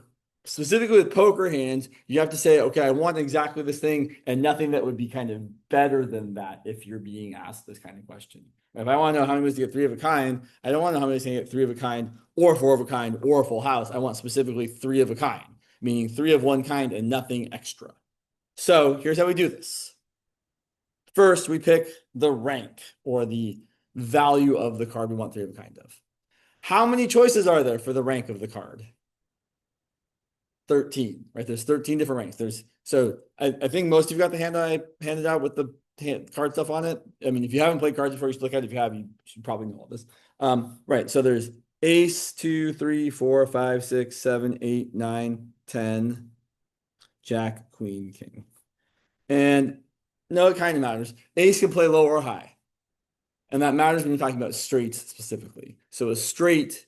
specifically with poker hands, you have to say, okay, I want exactly this thing and nothing that would be kind of better than that if you're being asked this kind of question. If I want to know how many ways to get 3 of a kind, I don't want to know how many ways to get 3 of a kind or 4 of a kind or a full house. I want specifically 3 of a kind, meaning 3 of one kind and nothing extra. So here's how we do this. First, we pick the rank or the value of the card we want 3 of a kind of. How many choices are there for the rank of the card? 13, right? There's 13 different ranks. I think most of you got the hand I handed out with the card stuff on it. I mean, if you haven't played cards before, you should look at it. If you have, you should probably know all this. Right. So there's ace, 2, 3, 4, 5, 6, 7, 8, 9, 10, jack, queen, king. And no, it kind of matters. Ace can play low or high. And that matters when you're talking about straights specifically. So a straight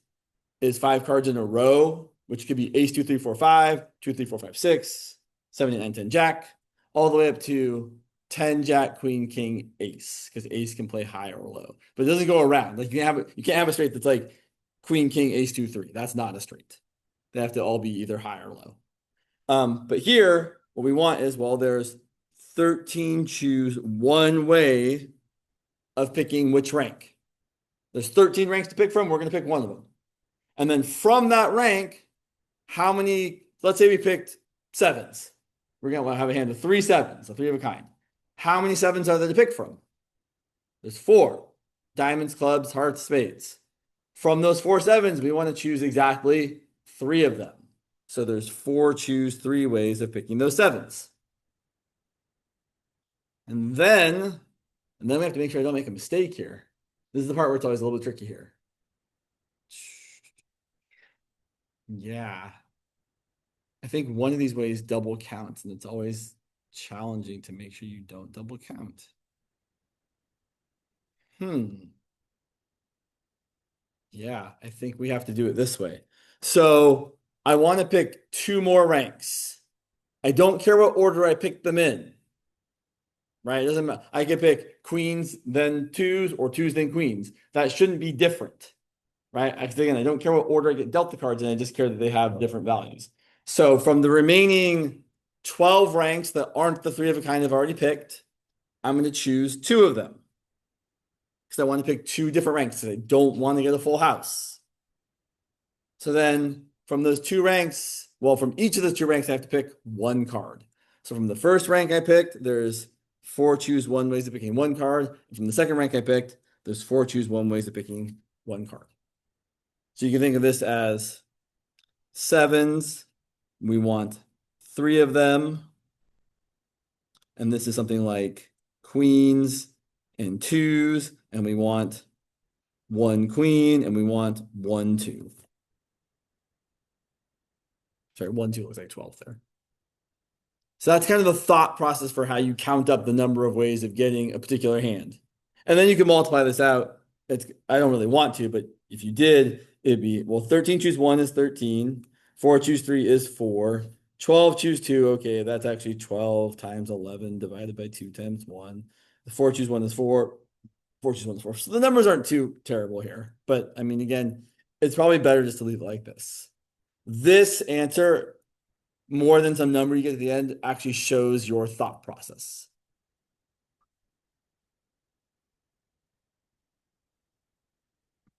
is 5 cards in a row, which could be ace 2, 3, 4, 5, 2, 3, 4, 5, 6, 7, 8, 9, 10, jack, all the way up to 10, jack, queen, king, ace, because ace can play high or low. But it doesn't go around. Like you can't have a straight that's like queen, king, ace, 2, 3. That's not a straight. They have to all be either high or low. But here, what we want is, well, there's 13 choose one way of picking which rank. There's 13 ranks to pick from. We're going to pick one of them. And then from that rank, how many, let's say we picked sevens. We're going to have a hand of three sevens, a three of a kind. How many sevens are there to pick from? There's four: diamonds, clubs, hearts, spades. From those four sevens, we want to choose exactly three of them. So there's four choose three ways of picking those sevens. And then, and then we have to make sure I don't make a mistake here. This is the part where it's always a little bit tricky here. Yeah. I think one of these ways double counts, and it's always challenging to make sure you don't double count. Yeah, I think we have to do it this way. So I want to pick two more ranks. I don't care what order I pick them in, right? It doesn't matter. I can pick queens, then twos, or twos, then queens. That shouldn't be different, right? Again, I don't care what order I get dealt the cards in. I just care that they have different values. So from the remaining 12 ranks that aren't the three of a kind I've already picked, I'm going to choose two of them because I want to pick two different ranks because I don't want to get a full house. So then from those two ranks, well, from each of those two ranks, I have to pick one card. So from the first rank I picked, there's four choose one ways of picking one card. And from the second rank I picked, there's four choose one ways of picking one card. So you can think of this as sevens. We want three of them. And this is something like queens and twos. And we want one queen and we want one two. Sorry, 1, 2 looks like 12 there. So that's kind of the thought process for how you count up the number of ways of getting a particular hand. And then you can multiply this out. I don't really want to, but if you did, it'd be, well, 13 choose 1 is 13. 4 choose 3 is 4. 12 choose 2. Okay, that's actually 12 times 11 divided by 2 times 1. The 4 choose 1 is 4. 4 choose 1 is 4. So the numbers aren't too terrible here. But I mean, again, it's probably better just to leave it like this. This answer, more than some number you get at the end, actually shows your thought process.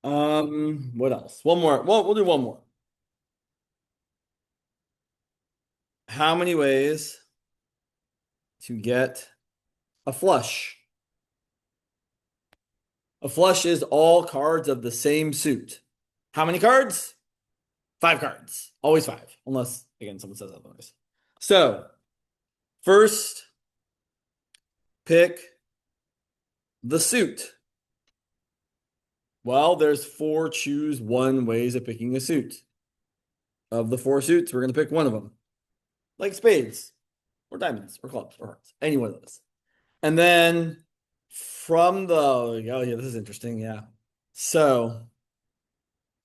What else? One more. Well, we'll do one more. How many ways to get a flush? A flush is all cards of the same suit. How many cards? 5 cards. Always 5, unless, again, someone says otherwise. So, first, pick the suit. Well, there's 4 choose 1 ways of picking a suit. Of the 4 suits, we're going to pick one of them. Like spades, or diamonds, or clubs, or hearts. Any one of those. And then from the, oh yeah, this is interesting. Yeah. So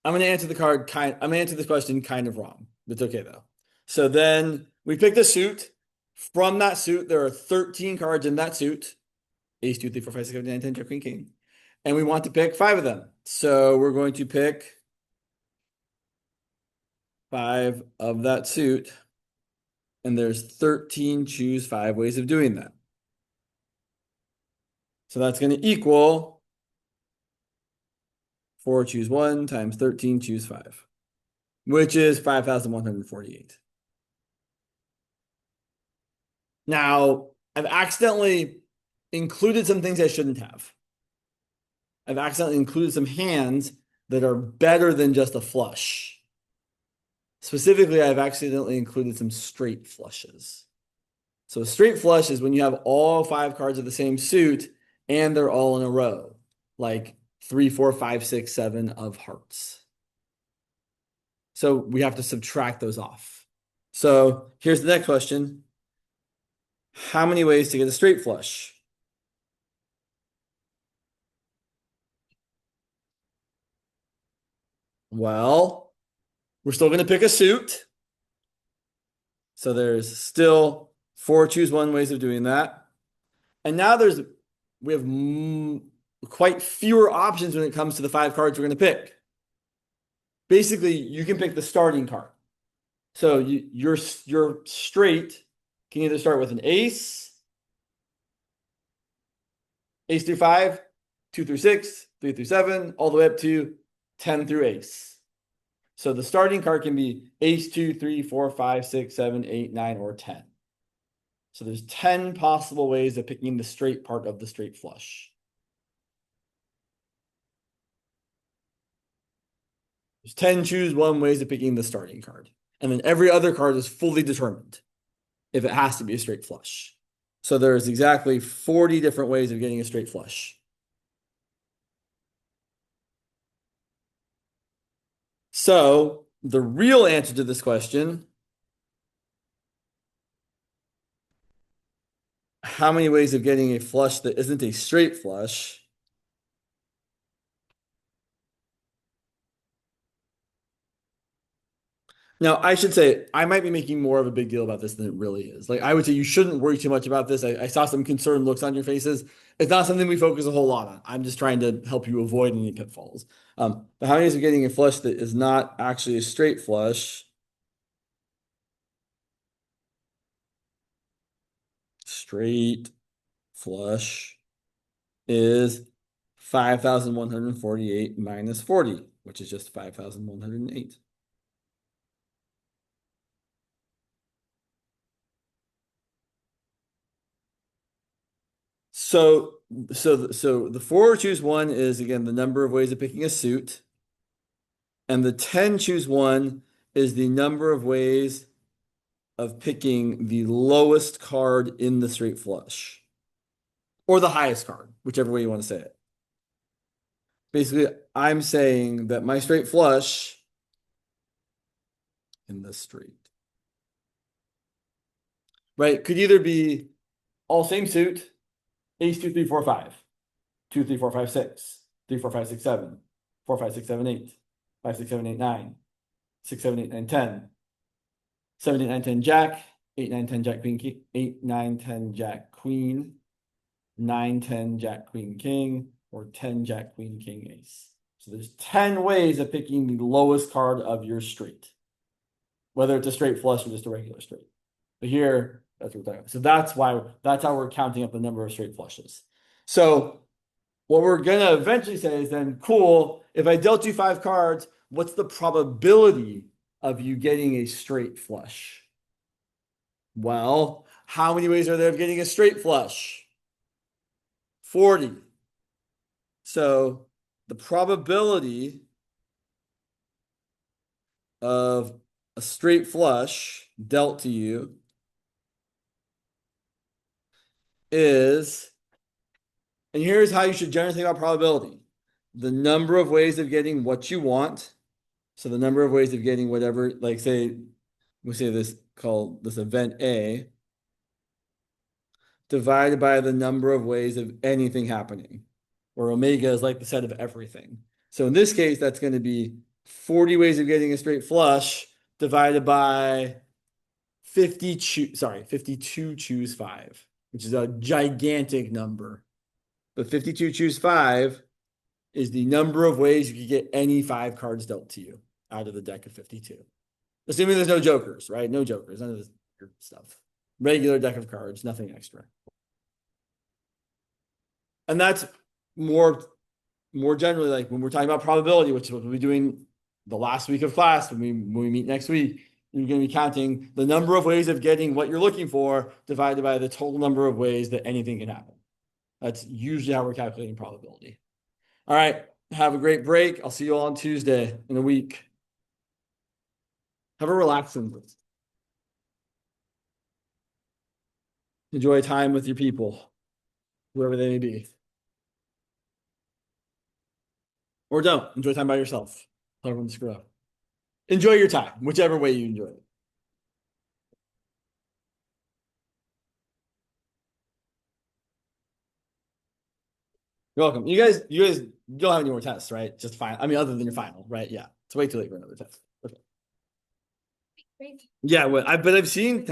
I'm going to answer I'm going to answer this question kind of wrong. It's okay though. So then we pick the suit. From that suit, there are 13 cards in that suit. Ace, 2, 3, 4, 5, 6, 7, 8, 9, 10, Jack, Queen, King. And we want to pick 5 of them. So we're going to pick 5 of that suit. And there's 13 choose 5 ways of doing that. So that's going to equal 4 choose 1 times 13 choose 5, which is 5,148. Now, I've accidentally included some things I shouldn't have. I've accidentally included some hands that are better than just a flush. Specifically, I've accidentally included some straight flushes. So a straight flush is when you have all 5 cards of the same suit and they're all in a row, like 3, 4, 5, 6, 7 of hearts. So we have to subtract those off. So here's the next question. How many ways to get a straight flush? Well, we're still going to pick a suit. So there's still 4 choose 1 ways of doing that. And now we have quite fewer options when it comes to the 5 cards we're going to pick. Basically, you can pick the starting card. So your straight can either start with an ace, ace through 5, 2 through 6, 3 through 7, all the way up to 10 through ace. So the starting card can be ace 2, 3, 4, 5, 6, 7, 8, 9, or 10. So there's 10 possible ways of picking the straight part of the straight flush. There's 10 choose one ways of picking the starting card. And then every other card is fully determined if it has to be a straight flush. So there's exactly 40 different ways of getting a straight flush. So the real answer to this question, how many ways of getting a flush that isn't a straight flush? Now, I should say I might be making more of a big deal about this than it really is. Like I would say you shouldn't worry too much about this. I saw some concerned looks on your faces. It's not something we focus a whole lot on. I'm just trying to help you avoid any pitfalls. But how many ways of getting a flush that is not actually a straight flush? Straight flush is 5,148 minus 40, which is just 5,108. So the 4 choose 1 is again the number of ways of picking a suit, and the 10 choose 1 is the number of ways of picking the lowest card in the straight flush, or the highest card, whichever way you want to say it. Basically, I'm saying that my straight flush in the straight, right, could either be all same suit, ace 2, 3, 4, 5, 2, 3, 4, 5, 6, 3, 4, 5, 6, 7, 4, 5, 6, 7, 8, 5, 6, 7, 8, 9, 6, 7, 8, 9, 10, 7, 8, 9, 10, jack, 8, 9, 10, jack, queen, king, 8, 9, 10, jack, queen, 9, 10, jack, queen, king, or 10, jack, queen, king, ace. So there's 10 ways of picking the lowest card of your straight, whether it's a straight flush or just a regular straight. But here, that's what we're talking about. So that's how we're counting up the number of straight flushes. So what we're gonna eventually say is then, cool, if I dealt you 5 cards, what's the probability of you getting a straight flush? Well, how many ways are there of getting a straight flush? 40. So the probability of a straight flush dealt to you is, and here's how you should generally think about probability. The number of ways of getting what you want. So the number of ways of getting whatever, like say, we say this called this event A, divided by the number of ways of anything happening, where omega is like the set of everything. So in this case, that's going to be 40 ways of getting a straight flush divided by 52 choose 5, which is a gigantic number. But 52 choose 5 is the number of ways you could get any 5 cards dealt to you out of the deck of 52. Assuming there's no jokers, right? No jokers, none of this stuff. Regular deck of cards, nothing extra. And that's more generally like when we're talking about probability, which is what we'll be doing the last week of class when we meet next week. You're going to be counting the number of ways of getting what you're looking for divided by the total number of ways that anything can happen. That's usually how we're calculating probability. All right. Have a great break. I'll see you all on Tuesday in a week. Have a relaxing week. Enjoy time with your people, whoever they may be. Or don't. Enjoy time by yourself. Tell everyone to screw up. Enjoy your time, whichever way you enjoy it. You're welcome. You guys don't have any more tests, right? Just fine. I mean, other than your final, right? Yeah. It's way too late for another test. Okay. Yeah, but I've seen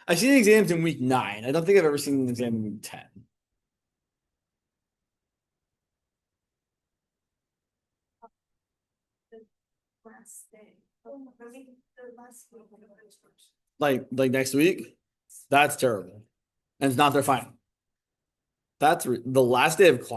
exams in week 9. I don't think I've ever seen an exam in week 10. Last day. Oh, I mean, the last week. Like next week? That's terrible. And it's not their final. That's the last day of class.